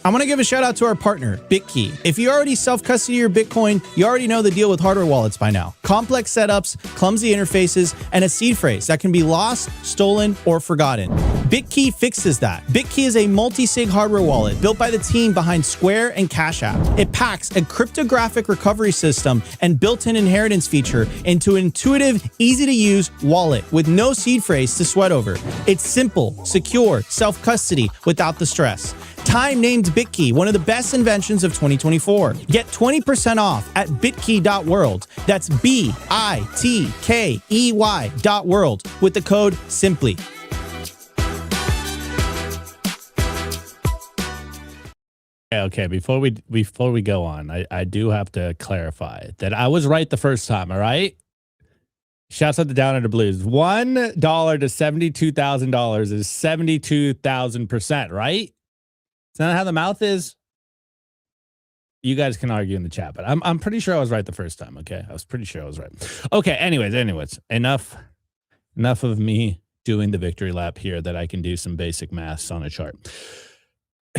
I want to give a shout out to our partner, BitKey. If you already self-custody your Bitcoin, you already know the deal with hardware wallets by now. Complex setups, clumsy interfaces, and a seed phrase that can be lost, stolen, or forgotten. BitKey fixes that. BitKey is a multi-sig hardware wallet built by the team behind Square and Cash App. It packs a cryptographic recovery system and built-in inheritance feature into an intuitive, easy-to-use wallet with no seed phrase to sweat over. It's simple, secure, self-custody without the stress. Time named BitKey one of the best inventions of 2024. Get 20% off at bitkey.world. That's BITKEY.world with the code SIMPLY. Okay, before we go on, I do have to clarify that I was right the first time, all right? Shouts out to Down Under Blues. $1 to $72,000 is 72,000%, right? Is that how the mouth is? You guys can argue in the chat, but I'm pretty sure I was right the first time. Okay, I was pretty sure I was right. Okay. Anyways, enough of me doing the victory lap here. That I can do some basic maths on a chart.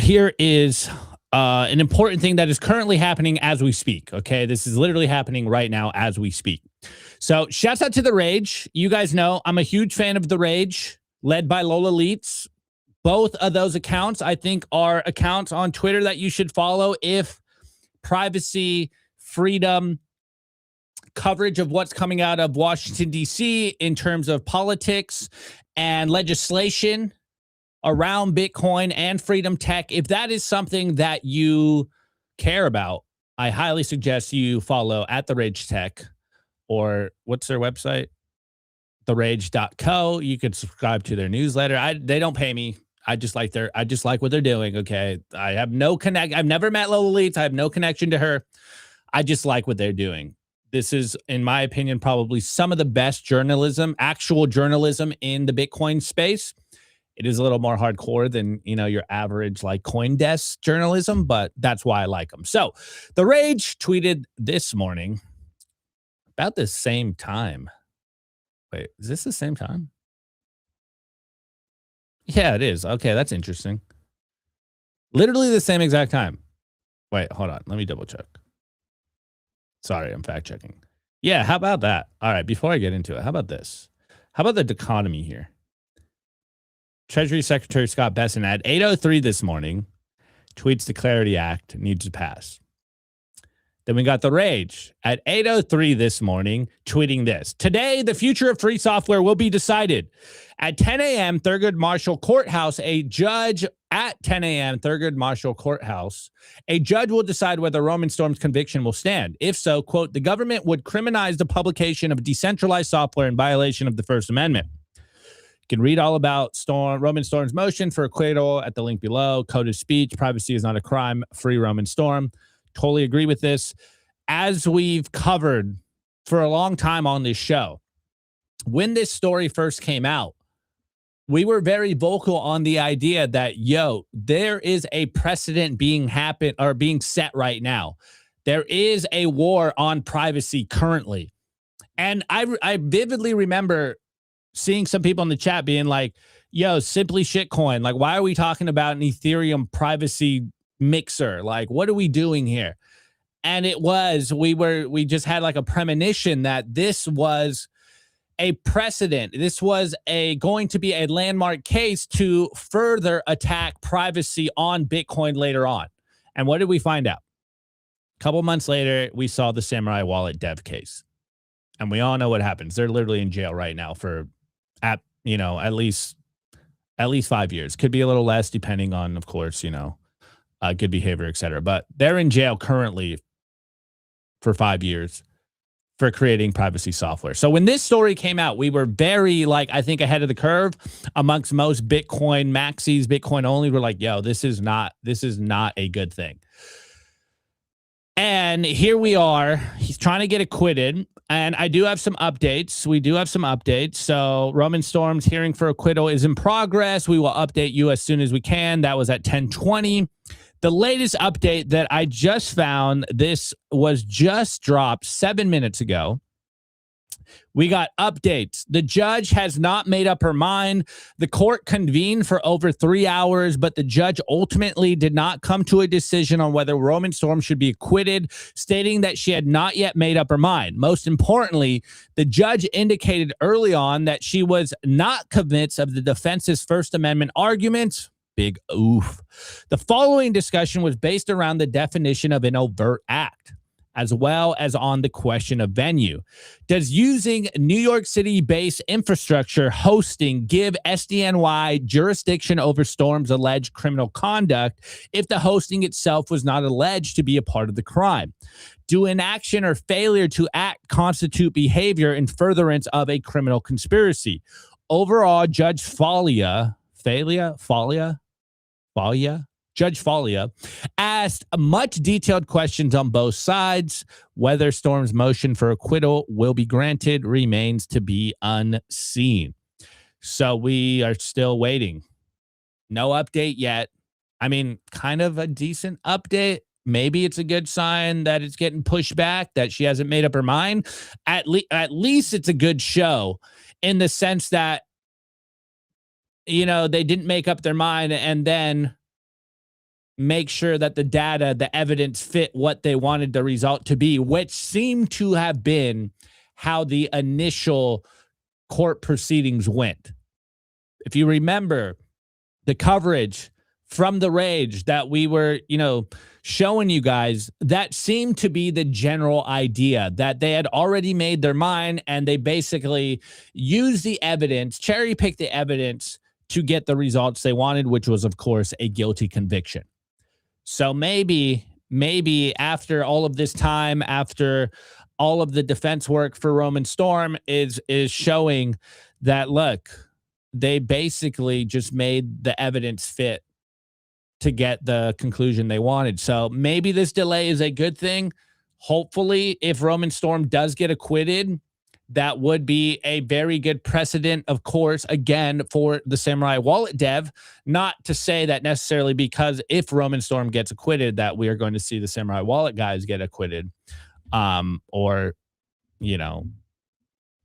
Here is an important thing that is currently happening as we speak. Okay, this is literally happening right now as we speak. So, shouts out to The Rage. You guys know I'm a huge fan of The Rage, led by Lola Leets. Both of those accounts, I think, are accounts on Twitter that you should follow if privacy, freedom, coverage of what's coming out of Washington, D.C. in terms of politics and legislation around Bitcoin and freedom tech. If that is something that you care about, I highly suggest you follow at The Rage Tech, or what's their website? therage.co. You could subscribe to their newsletter. They don't pay me. I just like what they're doing. Okay. I have no connect. I've never met Lola Leets. I have no connection to her. I just like what they're doing. This is, in my opinion, probably some of the best journalism, actual journalism in the Bitcoin space. It is a little more hardcore than, your average like CoinDesk journalism, but that's why I like them. So The Rage tweeted this morning about the same time. Wait, is this the same time? Yeah, it is. Okay, that's interesting. Literally the same exact time. Wait, hold on. Let me double check. Sorry, I'm fact checking. Yeah, how about that? All right, before I get into it, how about this? How about the dichotomy here? Treasury Secretary Scott Bessent at 8:03 this morning tweets the Clarity Act needs to pass. Then we got The Rage at 8:03 this morning tweeting this. Today, the future of free software will be decided. At 10 a.m., Thurgood Marshall Courthouse, a judge will decide whether Roman Storm's conviction will stand. If so, quote, the government would criminalize the publication of decentralized software in violation of the First Amendment. You can read all about Roman Storm's motion for acquittal at the link below. Code of speech, privacy is not a crime, free Roman Storm. Totally agree with this. As we've covered for a long time on this show, when this story first came out, we were very vocal on the idea that, there is a precedent being set right now. There is a war on privacy currently. And I vividly remember seeing some people in the chat being like, simply shitcoin. Like, why are we talking about an Ethereum privacy mixer? Like, what are we doing here? And we just had like a premonition that this was a precedent. This was going to be a landmark case to further attack privacy on Bitcoin later on. And what did we find out? A couple months later, we saw the Samurai Wallet dev case. And we all know what happens. They're literally in jail right now for at least 5 years. Could be a little less depending on, of course, good behavior, et cetera. But they're in jail currently for 5 years for creating privacy software. So when this story came out, we were very, I think ahead of the curve amongst most Bitcoin maxis, Bitcoin only. We're like, this is not a good thing. And here we are. He's trying to get acquitted. And I do have some updates. We do have some updates. So Roman Storm's hearing for acquittal is in progress. We will update you as soon as we can. That was at 10:20. The latest update that I just found, this was just dropped 7 minutes ago. We got updates. The judge has not made up her mind. The court convened for over 3 hours, but the judge ultimately did not come to a decision on whether Roman Storm should be acquitted, stating that she had not yet made up her mind. Most importantly, the judge indicated early on that she was not convinced of the defense's First Amendment arguments. Big oof. The following discussion was based around the definition of an overt act, as well as on the question of venue. Does using New York City-based infrastructure hosting give SDNY jurisdiction over Storm's alleged criminal conduct if the hosting itself was not alleged to be a part of the crime? Do inaction or failure to act constitute behavior in furtherance of a criminal conspiracy? Overall, Judge Judge Falia asked much detailed questions on both sides. Whether Storm's motion for acquittal will be granted remains to be unseen. So we are still waiting. No update yet. I mean, kind of a decent update. maybe it's a good sign that it's getting pushed back, that she hasn't made up her mind. At least it's a good show in the sense that, they didn't make up their mind and then make sure that the data, the evidence fit what they wanted the result to be, which seemed to have been how the initial court proceedings went. If you remember the coverage from the rage that we were, showing you guys, that seemed to be the general idea, that they had already made their mind and they basically used the evidence, cherry-picked the evidence to get the results they wanted, which was, of course, a guilty conviction. So maybe after all of this time, after all of the defense work for Roman Storm is showing that, look, they basically just made the evidence fit to get the conclusion they wanted. So maybe this delay is a good thing. Hopefully, if Roman Storm does get acquitted, that would be a very good precedent, of course, again, for the Samurai Wallet dev. Not to say that necessarily because if Roman Storm gets acquitted, that we are going to see the Samurai Wallet guys get acquitted, or,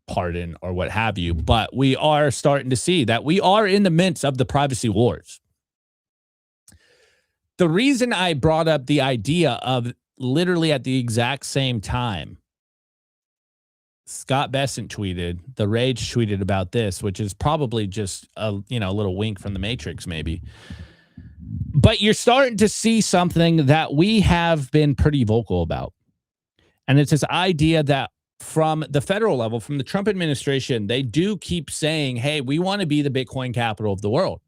pardon or what have you. But we are starting to see that we are in the midst of the privacy wars. The reason I brought up the idea of literally at the exact same time, Scott Bessent tweeted, the Rage tweeted about this, which is probably just a little wink from the Matrix, maybe. But you're starting to see something that we have been pretty vocal about. And it's this idea that from the federal level, from the Trump administration, they do keep saying, hey, we want to be the Bitcoin capital of the world.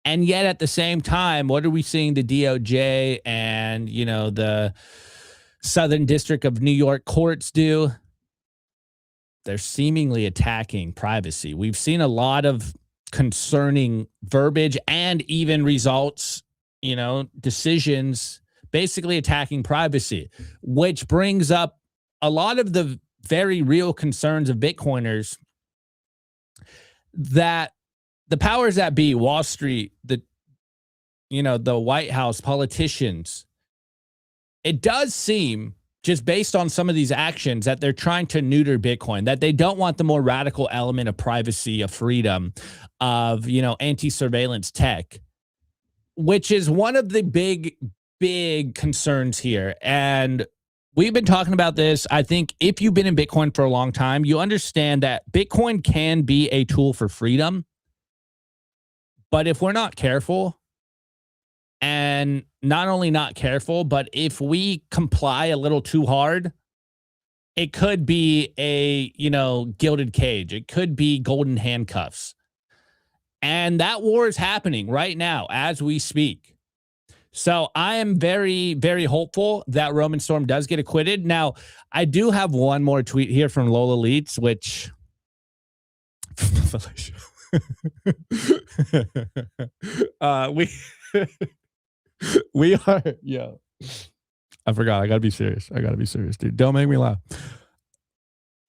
And yet at the same time, what are we seeing the DOJ and, the Southern District of New York courts do? They're seemingly attacking privacy. We've seen a lot of concerning verbiage and even results, decisions basically attacking privacy, which brings up a lot of the very real concerns of Bitcoiners that the powers that be, Wall Street, the White House, politicians, it does seem, just based on some of these actions, that they're trying to neuter Bitcoin, that they don't want the more radical element of privacy, of freedom, of, anti-surveillance tech, which is one of the big concerns here. And we've been talking about this. I think if you've been in Bitcoin for a long time, you understand that Bitcoin can be a tool for freedom. But if we're not careful, and not only not careful, but if we comply a little too hard, it could be a, gilded cage. It could be golden handcuffs. And that war is happening right now as we speak. So I am very, very hopeful that Roman Storm does get acquitted. Now, I do have one more tweet here from Lola Leets, which... we are, I forgot. I gotta be serious, dude. Don't make me laugh.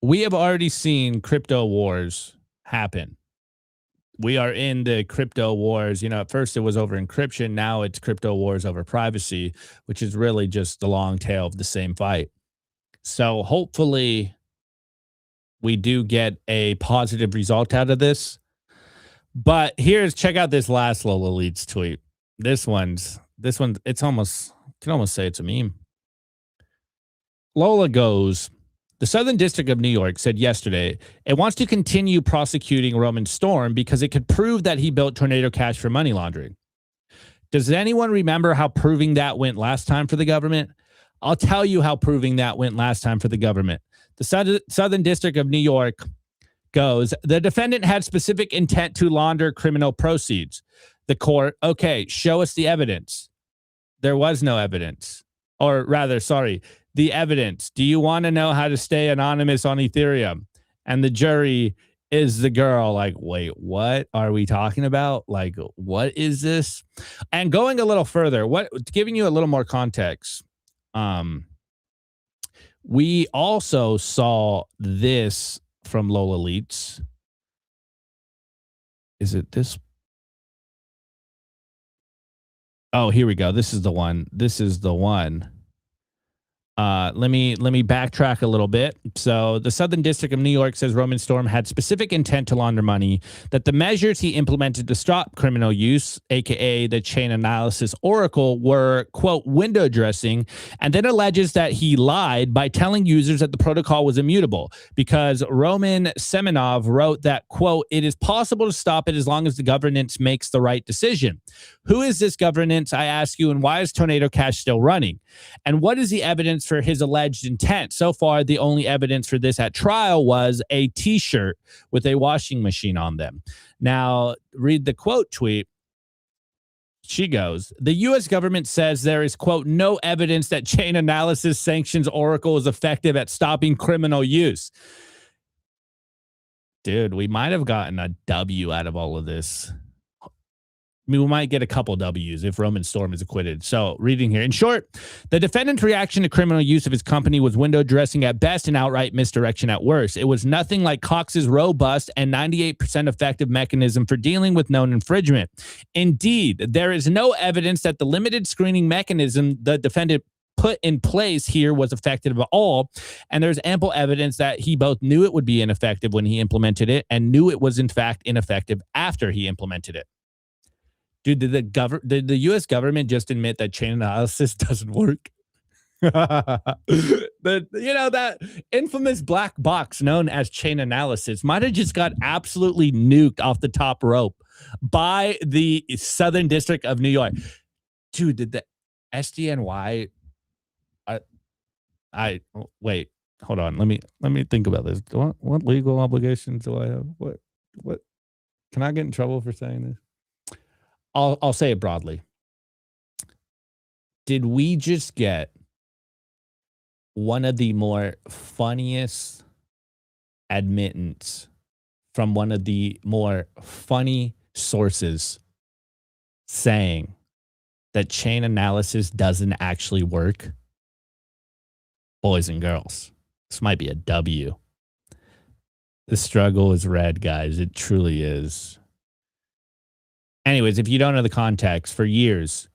We have already seen crypto wars happen. We are in the crypto wars. At first it was over encryption. Now it's crypto wars over privacy, which is really just the long tail of the same fight. So hopefully we do get a positive result out of this. But check out this last Lola Leeds tweet. This one, it's almost, you can almost say it's a meme. Lola goes, the Southern District of New York said yesterday it wants to continue prosecuting Roman Storm because it could prove that he built Tornado Cash for money laundering. Does anyone remember how proving that went last time for the government? I'll tell you how proving that went last time for the government. The Southern District of New York goes, the defendant had specific intent to launder criminal proceeds. The court, okay, show us the evidence. There was no evidence. Or rather, sorry, the evidence. Do you want to know how to stay anonymous on Ethereum? And the jury is the girl. Like, wait, what are we talking about? Like, what is this? And going a little further, giving you a little more context, we also saw this from Lola Leets. Is it this? Oh, here we go. This is the one. This is the one. Let me backtrack a little bit. So the Southern District of New York says Roman Storm had specific intent to launder money, that the measures he implemented to stop criminal use, aka the chain analysis oracle, were, quote, window dressing, and then alleges that he lied by telling users that the protocol was immutable because Roman Semenov wrote that, quote, it is possible to stop it as long as the governance makes the right decision. Who is this governance, I ask you, and why is Tornado Cash still running? And what is the evidence for his alleged intent? So far, the only evidence for this at trial was a T-shirt with a washing machine on them. Now, read the quote tweet. She goes, the U.S. government says there is, quote, no evidence that chain analysis sanctions Oracle is effective at stopping criminal use. Dude, we might have gotten a W out of all of this. I mean, we might get a couple W's if Roman Storm is acquitted. So, reading here. In short, the defendant's reaction to criminal use of his company was window dressing at best and outright misdirection at worst. It was nothing like Cox's robust and 98% effective mechanism for dealing with known infringement. Indeed, there is no evidence that the limited screening mechanism the defendant put in place here was effective at all. And there's ample evidence that he both knew it would be ineffective when he implemented it and knew it was, in fact, ineffective after he implemented it. Dude, did the U.S. government just admit that chain analysis doesn't work? That infamous black box known as chain analysis might have just got absolutely nuked off the top rope by the Southern District of New York. Dude, did the SDNY? Wait, hold on. Let me think about this. What legal obligations do I have? What? Can I get in trouble for saying this? I'll say it broadly. Did we just get one of the more funniest admittance from one of the more funny sources saying that chain analysis doesn't actually work? Boys and girls, this might be a W. The struggle is red, guys. It truly is. Anyways, if you don't know the context, for years,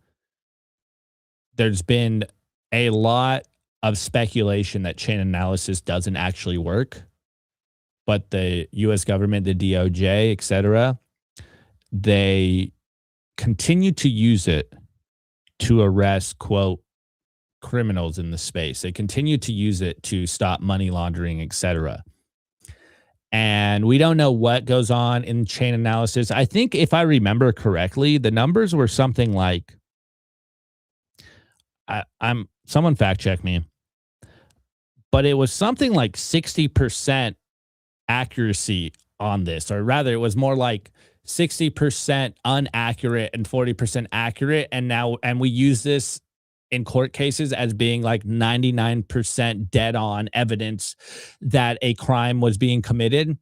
there's been a lot of speculation that chain analysis doesn't actually work, but the U.S. government, the DOJ, et cetera, they continue to use it to arrest, quote, criminals in the space. They continue to use it to stop money laundering, et cetera. And we don't know what goes on in chain analysis. I think if I remember correctly, the numbers were something like, someone fact check me, but it was something like 60% accuracy on this, or rather it was more like 60% inaccurate and 40% accurate. And we use this in court cases as being like 99% dead on evidence that a crime was being committed.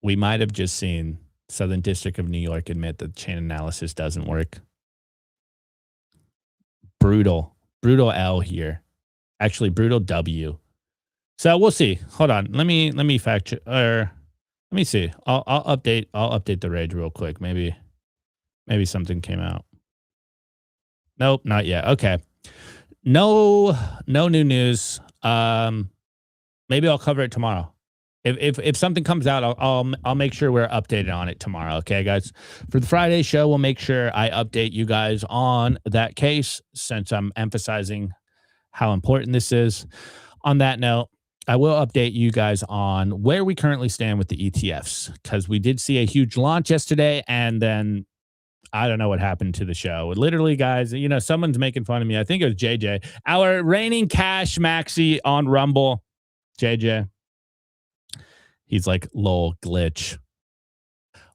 We might have just seen Southern District of New York admit that chain analysis doesn't work. Brutal L here. Actually, brutal W. So we'll see. Hold on. Let me fact check, or let me see. I'll update the rage real quick. Maybe something came out. Nope, not yet. Okay. No new news. Maybe I'll cover it tomorrow. If something comes out, I'll make sure we're updated on it tomorrow. Okay, guys. For the Friday show, we'll make sure I update you guys on that case, since I'm emphasizing how important this is. On that note, I will update you guys on where we currently stand with the ETFs, because we did see a huge launch yesterday, and then I don't know what happened to the show. Literally, guys, someone's making fun of me. I think it was JJ, our reigning cash maxi on Rumble. JJ, he's like, lol, glitch.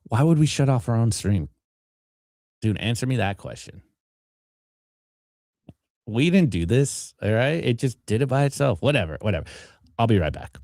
Why would we shut off our own stream? Dude, answer me that question. We didn't do this, all right? It just did it by itself. Whatever. I'll be right back.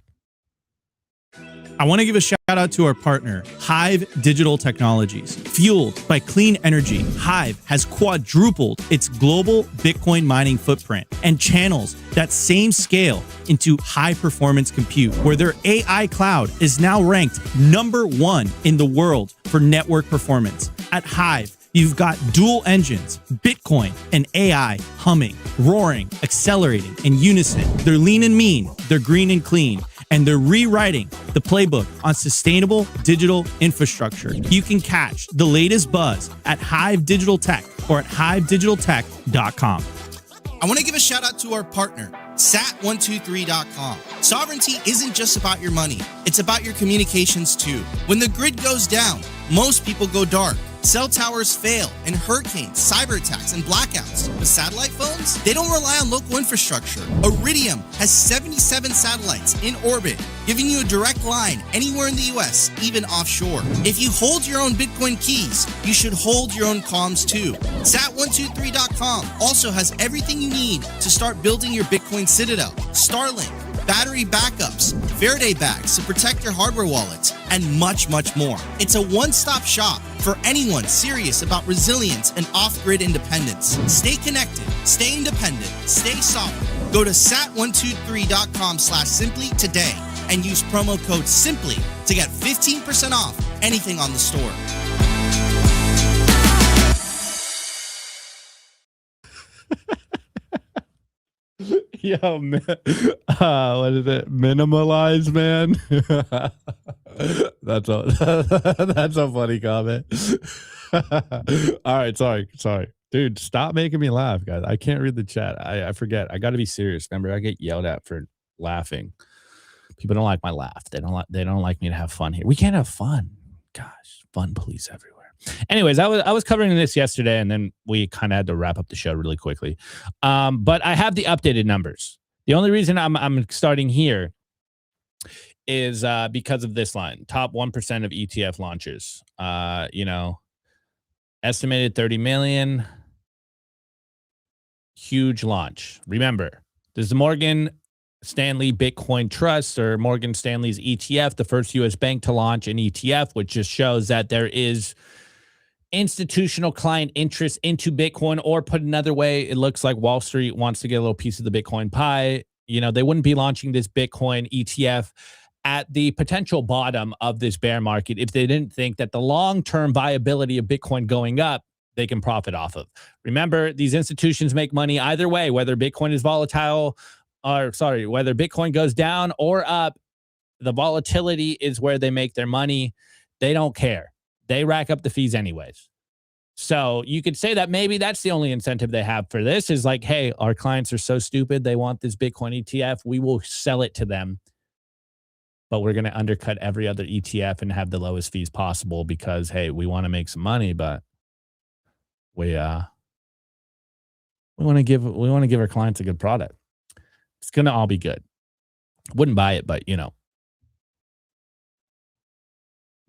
I want to give a shout out to our partner, HIVE Digital Technologies. Fueled by clean energy, HIVE has quadrupled its global Bitcoin mining footprint and channels that same scale into high performance compute, where their AI cloud is now ranked #1 in the world for network performance. At HIVE, you've got dual engines, Bitcoin and AI humming, roaring, accelerating in unison. They're lean and mean, they're green and clean, and they're rewriting the playbook on sustainable digital infrastructure. You can catch the latest buzz at Hive Digital Tech or at hivedigitaltech.com. I want to give a shout out to our partner, SAT123.com. Sovereignty isn't just about your money, it's about your communications too. When the grid goes down, most people go dark. Cell towers fail, and hurricanes, cyber attacks, and blackouts. But satellite phones, they don't rely on local infrastructure. Iridium has 77 satellites in orbit, giving you a direct line anywhere in the US, even offshore. If you hold your own Bitcoin keys, you should hold your own comms too. Sat123.com also has everything you need to start building your Bitcoin citadel. Starlink, battery backups, Faraday bags to protect your hardware wallets, and much, much more. It's a one-stop shop for anyone serious about resilience and off-grid independence. Stay connected, stay independent, stay sovereign. Go to sat123.com/simply today and use promo code SIMPLY to get 15% off anything on the store. Yo, man. What is it? Minimalize, man. That's a funny comment. All right, sorry, dude. Stop making me laugh, guys. I can't read the chat. I forget. I got to be serious. Remember, I get yelled at for laughing. People don't like my laugh. They don't like me to have fun here. We can't have fun. Gosh, fun police everywhere. Anyways, I was covering this yesterday, and then we kind of had to wrap up the show really quickly. But I have the updated numbers. The only reason I'm starting here is because of this line: top 1% of ETF launches. Estimated 30 million. Huge launch. Remember, this is the Morgan Stanley Bitcoin Trust, or Morgan Stanley's ETF, the first U.S. bank to launch an ETF, which just shows that there is institutional client interest into Bitcoin, or put another way, it looks like Wall Street wants to get a little piece of the Bitcoin pie. They wouldn't be launching this Bitcoin ETF at the potential bottom of this bear market if they didn't think that the long-term viability of Bitcoin going up, they can profit off of. Remember, these institutions make money either way, whether Bitcoin is volatile, whether Bitcoin goes down or up. The volatility is where they make their money. They don't care. They rack up the fees anyways. So you could say that maybe that's the only incentive they have for this is like, hey, our clients are so stupid. They want this Bitcoin ETF. We will sell it to them, but we're going to undercut every other ETF and have the lowest fees possible because, hey, we want to make some money, but we want to give our clients a good product. It's going to all be good. Wouldn't buy it, but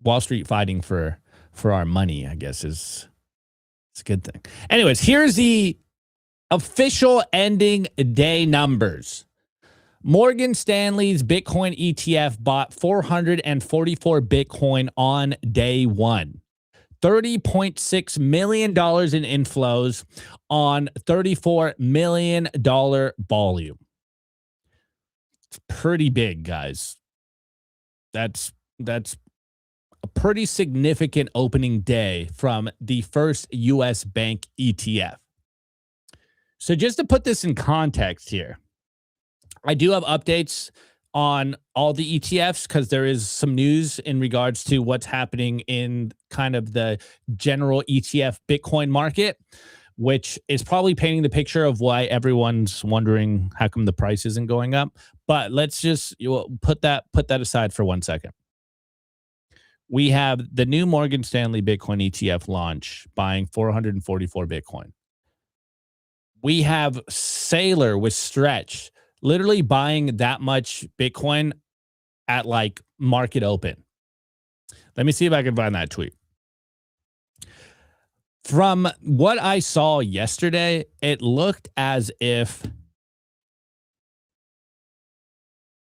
Wall Street fighting for our money, I guess, it's a good thing. Anyways, here's the official ending day numbers. Morgan Stanley's Bitcoin ETF bought 444 Bitcoin on day one. $30.6 million in inflows on $34 million volume. It's pretty big, guys. That's a pretty significant opening day from the first U.S. bank ETF. So just to put this in context here, I do have updates on all the ETFs because there is some news in regards to what's happening in kind of the general ETF Bitcoin market, which is probably painting the picture of why everyone's wondering how come the price isn't going up. But let's just put that aside for 1 second. We have the new Morgan Stanley Bitcoin ETF launch buying 444 Bitcoin. We have Saylor with Stretch literally buying that much Bitcoin at like market open. Let me see if I can find that tweet. From what I saw yesterday, it looked as if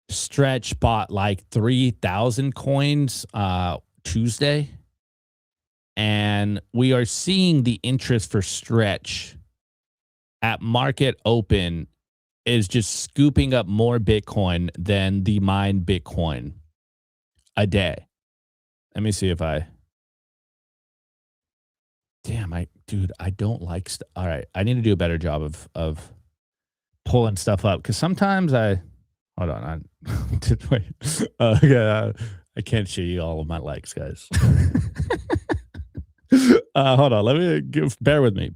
Stretch bought like 3,000 coins Tuesday. And we are seeing the interest for Stretch at market open is just scooping up more Bitcoin than the mined Bitcoin a day. Let me see if I... Damn, dude, I don't like... All right, I need to do a better job of pulling stuff up because sometimes I... Hold on. Wait. Yeah, I can't show you all of my likes, guys. Hold on. Let me bear with me.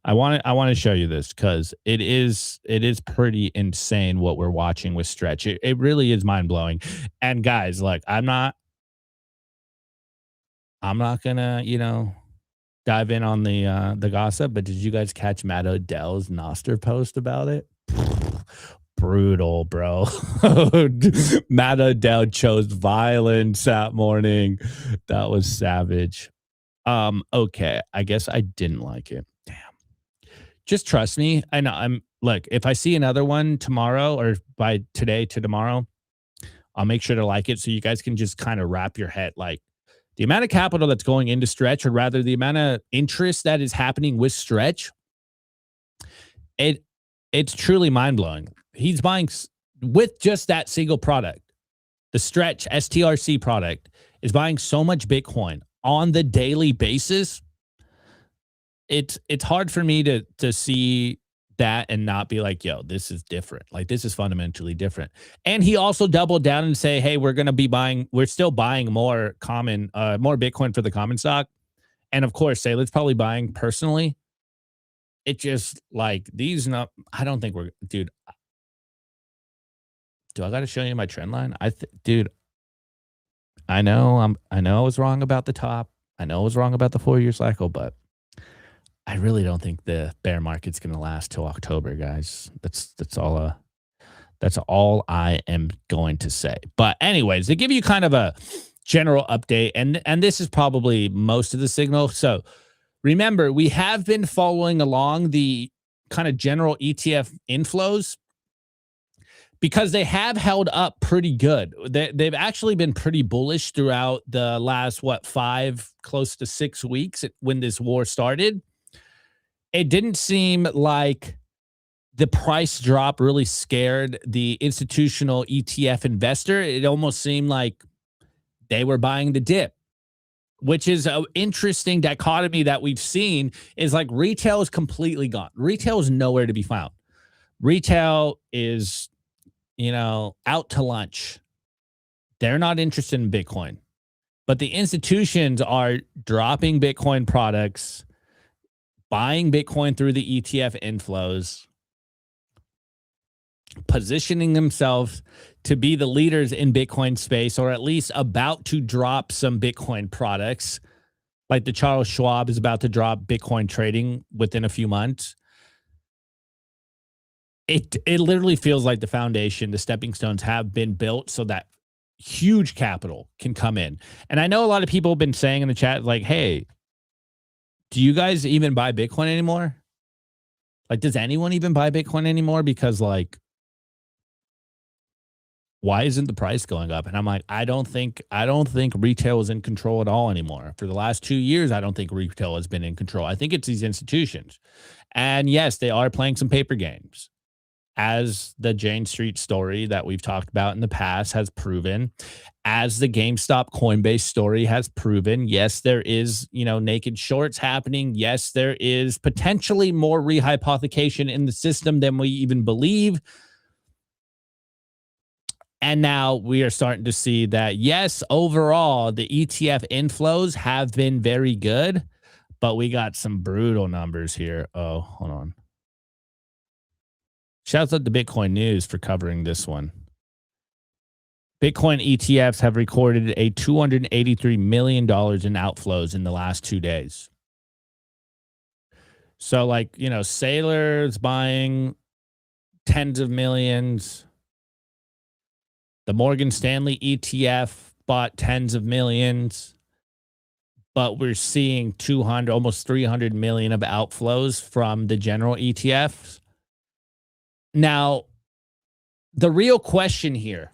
I want to show you this because it is pretty insane what we're watching with Stretch. It really is mind blowing. And guys, like I'm not gonna dive in on the gossip, but did you guys catch Matt Odell's Nostr post about it? Brutal, bro. Matt Odell chose violence that morning. That was savage. Okay, I guess I didn't like it. Damn. Just trust me. I know look, if I see another one tomorrow or by today to tomorrow, I'll make sure to like it so you guys can just kind of wrap your head like the amount of capital that's going into Stretch, or rather the amount of interest that is happening with Stretch. It's truly mind-blowing. He's buying with just that single product. The Stretch STRC product is buying so much Bitcoin on the daily basis. It's hard for me to see that and not be like, yo, this is different. Like this is fundamentally different. And he also doubled down and say, hey, we're still buying more Bitcoin for the common stock. And of course, Sailor's probably buying personally. It just like I don't think dude. Do I got to show you my trend line? Dude, I know I was wrong about the top. I know I was wrong about the 4-year cycle, but I really don't think the bear market's going to last till October, guys. That's all I am going to say. But anyways, to give you kind of a general update, and this is probably most of the signal. So remember, we have been following along the kind of general ETF inflows because they have held up pretty good. They've actually been pretty bullish throughout the last, 5, close to 6 weeks when this war started. It didn't seem like the price drop really scared the institutional ETF investor. It almost seemed like they were buying the dip, which is an interesting dichotomy that we've seen is like retail is completely gone. Retail is nowhere to be found. Retail is, out to lunch. They're not interested in Bitcoin, but the institutions are dropping Bitcoin products, buying Bitcoin through the ETF inflows, positioning themselves to be the leaders in Bitcoin space, or at least about to drop some Bitcoin products. Like the Charles Schwab is about to drop Bitcoin trading within a few months. It literally feels like the foundation, the stepping stones have been built so that huge capital can come in. And I know a lot of people have been saying in the chat, like, hey, do you guys even buy Bitcoin anymore? Like, does anyone even buy Bitcoin anymore? Because like, why isn't the price going up? And I'm like, I don't think retail is in control at all anymore. For the last 2 years, I don't think retail has been in control. I think it's these institutions. And yes, they are playing some paper games, as the Jane Street story that we've talked about in the past has proven, as the GameStop Coinbase story has proven. Yes, there is, naked shorts happening. Yes, there is potentially more rehypothecation in the system than we even believe. And now we are starting to see that, yes, overall, the ETF inflows have been very good, but we got some brutal numbers here. Oh, hold on. Shouts out to Bitcoin News for covering this one. Bitcoin ETFs have recorded a $283 million in outflows in the last 2 days. So like, Sailor's buying tens of millions. The Morgan Stanley ETF bought tens of millions. But we're seeing 200, almost 300 million of outflows from the general ETFs. Now, the real question here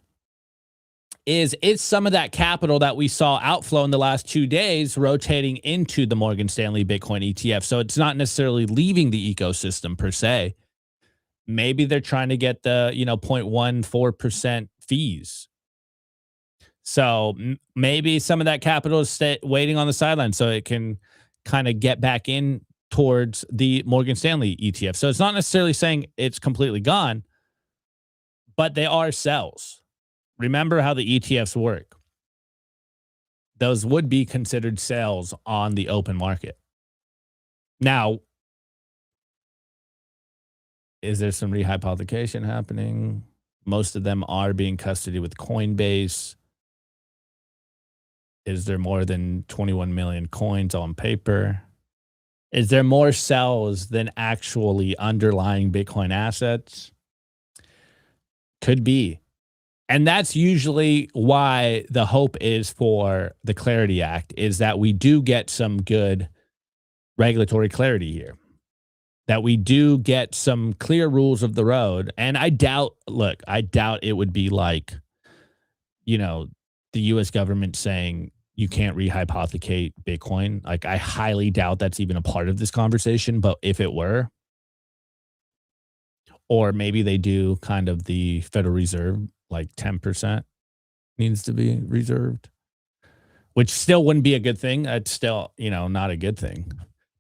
is some of that capital that we saw outflow in the last 2 days rotating into the Morgan Stanley Bitcoin ETF. So it's not necessarily leaving the ecosystem per se. Maybe they're trying to get the, 0.14% fees. So maybe some of that capital is waiting on the sideline so it can kind of get back in towards the Morgan Stanley ETF. So it's not necessarily saying it's completely gone, but they are sells. Remember how the ETFs work. Those would be considered sales on the open market. Now, is there some rehypothecation happening? Most of them are being custodied with Coinbase. Is there more than 21 million coins on paper? Is there more sells than actually underlying Bitcoin assets? Could be. And that's usually why the hope is for the Clarity Act, is that we do get some good regulatory clarity here, that we do get some clear rules of the road. And I doubt it would be like, the U.S. government saying you can't rehypothecate Bitcoin. Like, I highly doubt that's even a part of this conversation. But if it were, or maybe they do kind of the Federal Reserve, like 10% needs to be reserved, which still wouldn't be a good thing. It's still, not a good thing.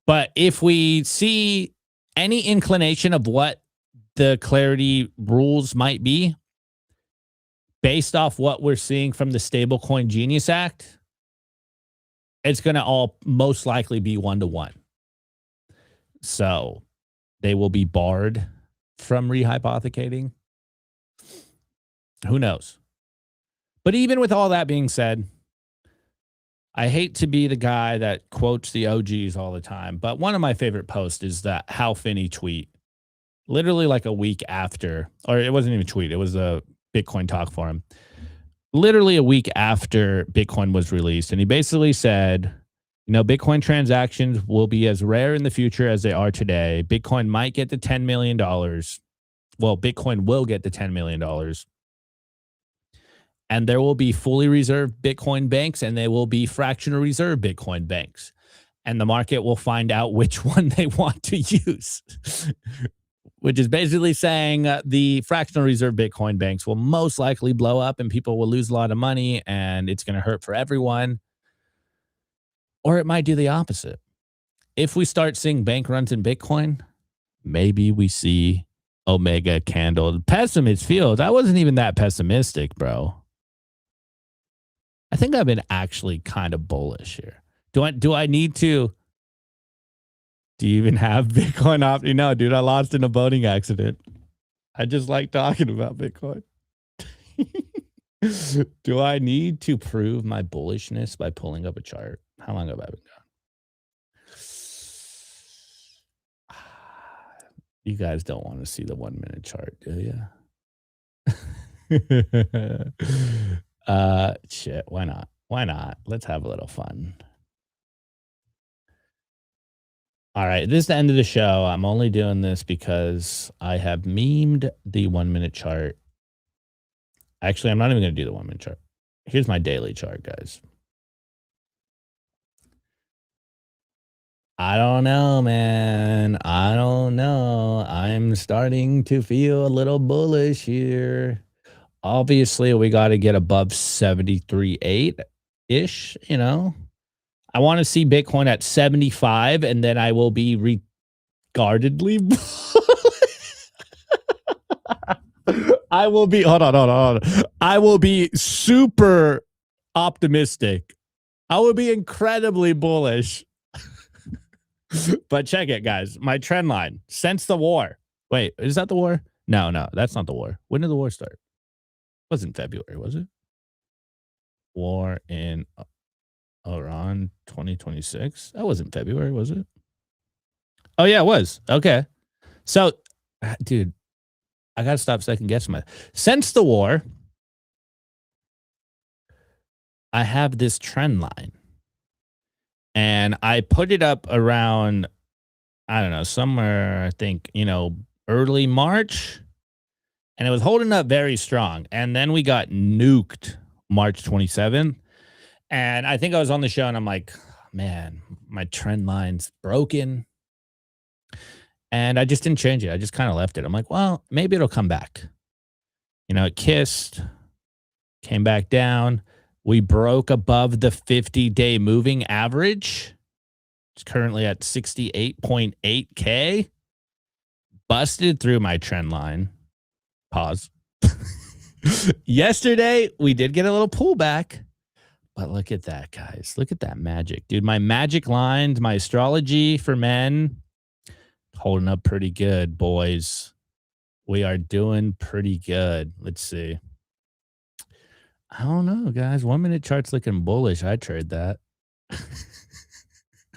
But if we see any inclination of what the clarity rules might be based off what we're seeing from the Stablecoin Genius Act, it's going to all most likely be 1-to-1. So they will be barred from rehypothecating. Who knows? But even with all that being said, I hate to be the guy that quotes the OGs all the time, but one of my favorite posts is that Hal Finney tweet, literally like a week after, or it wasn't even a tweet, it was a Bitcoin talk forum, literally a week after Bitcoin was released. And he basically said, Bitcoin transactions will be as rare in the future as they are today. Bitcoin might get to $10 million. Well, Bitcoin will get to $10 million. And there will be fully reserved Bitcoin banks, and they will be fractional reserve Bitcoin banks. And the market will find out which one they want to use, which is basically saying the fractional reserve Bitcoin banks will most likely blow up and people will lose a lot of money and it's going to hurt for everyone. Or it might do the opposite. If we start seeing bank runs in Bitcoin, maybe we see Omega candle. Pessimist field. I wasn't even that pessimistic, bro. I think I've been actually kind of bullish here. Do I need to? Do you even have Bitcoin option? No, dude, I lost in a boating accident. I just like talking about Bitcoin. Do I need to prove my bullishness by pulling up a chart? How long have I been gone? You guys don't want to see the 1 minute chart, do you? Shit, why not? Why not? Let's have a little fun. All right, this is the end of the show. I'm only doing this because I have memed the 1 minute chart. Actually, I'm not even going to do the 1 minute chart. Here's my daily chart, guys. I don't know, man. I don't know. I'm starting to feel a little bullish here. Obviously, we got to get above 73.8-ish, I want to see Bitcoin at 75, and then I will be regardedly. I will be, hold on. I will be super optimistic. I will be incredibly bullish. But check it, guys. My trend line since the war. Wait, is that the war? No, that's not the war. When did the war start? It wasn't February, was it? War in Iran 2026. That wasn't February, was it? Oh, yeah, it was. Okay. So, dude, I got to stop second guessing my. Since the war, I have this trend line. And I put it up around, I don't know, somewhere, I think, early March. and it was holding up very strong. And then we got nuked March 27th. And I think I was on the show and I'm like, man, my trend line's broken. And I just didn't change it. I just kind of left it. I'm like, well, maybe it'll come back. You know, it kissed, came back down. We broke above the 50-day moving average. It's currently at 68.8K. Busted through my trend line. Pause. Yesterday, we did get a little pullback. But look at that, guys. Look at that magic. Dude, my magic lines, my astrology for men, holding up pretty good, boys. We are doing pretty good. Let's see. I don't know, guys. 1 minute chart's looking bullish. I trade that.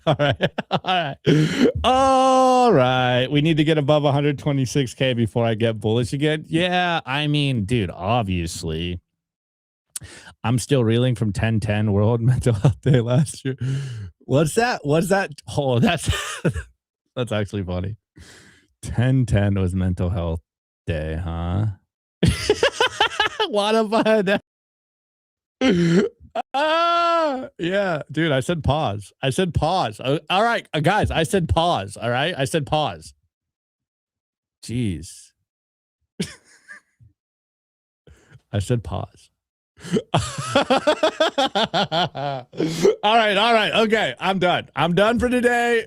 All right. All right. All right. We need to get above 126K before I get bullish again. Yeah. I mean, dude, obviously. I'm still reeling from 10/10 World Mental Health Day last year. What's that? What's that? Oh, that's actually funny. 10/10 was Mental Health Day, huh? What about that? Yeah, dude, I said pause. I said pause. All right, guys, I said pause. All right, I said pause. Jeez. I said pause. All right. Okay, I'm done. I'm done for today.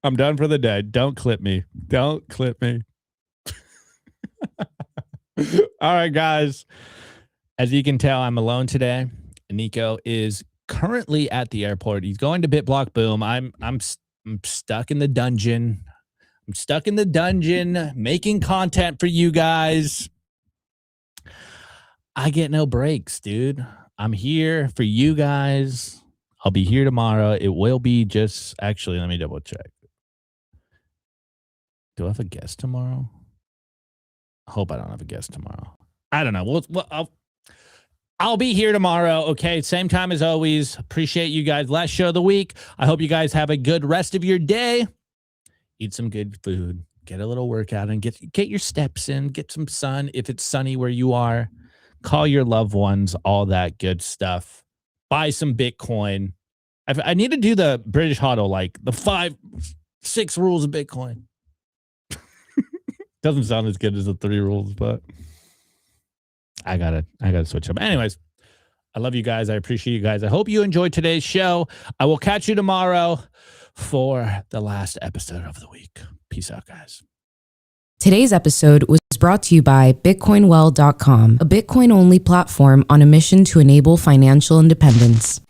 I'm done for the day. Don't clip me. Don't clip me. All right, guys. As you can tell, I'm alone today. Nico is currently at the airport. He's going to BitBlock Boom. I'm stuck in the dungeon. I'm stuck in the dungeon making content for you guys. I get no breaks, dude. I'm here for you guys. I'll be here tomorrow. It will be just, actually, let me double check. Do I have a guest tomorrow? I hope I don't have a guest tomorrow. I don't know. I'll be here tomorrow. Okay. Same time as always. Appreciate you guys. Last show of the week. I hope you guys have a good rest of your day. Eat some good food. Get a little workout and get your steps in. Get some sun if it's sunny where you are. Call your loved ones, all that good stuff. Buy some Bitcoin. I need to do the British HODL, like the 5-6 rules of Bitcoin. Doesn't sound as good as the 3 rules, but I gotta switch up. Anyways, I love you guys. I appreciate you guys. I hope you enjoyed today's show. I will catch you tomorrow for the last episode of the week. Peace out, guys. Today's episode was brought to you by BitcoinWell.com, a Bitcoin-only platform on a mission to enable financial independence.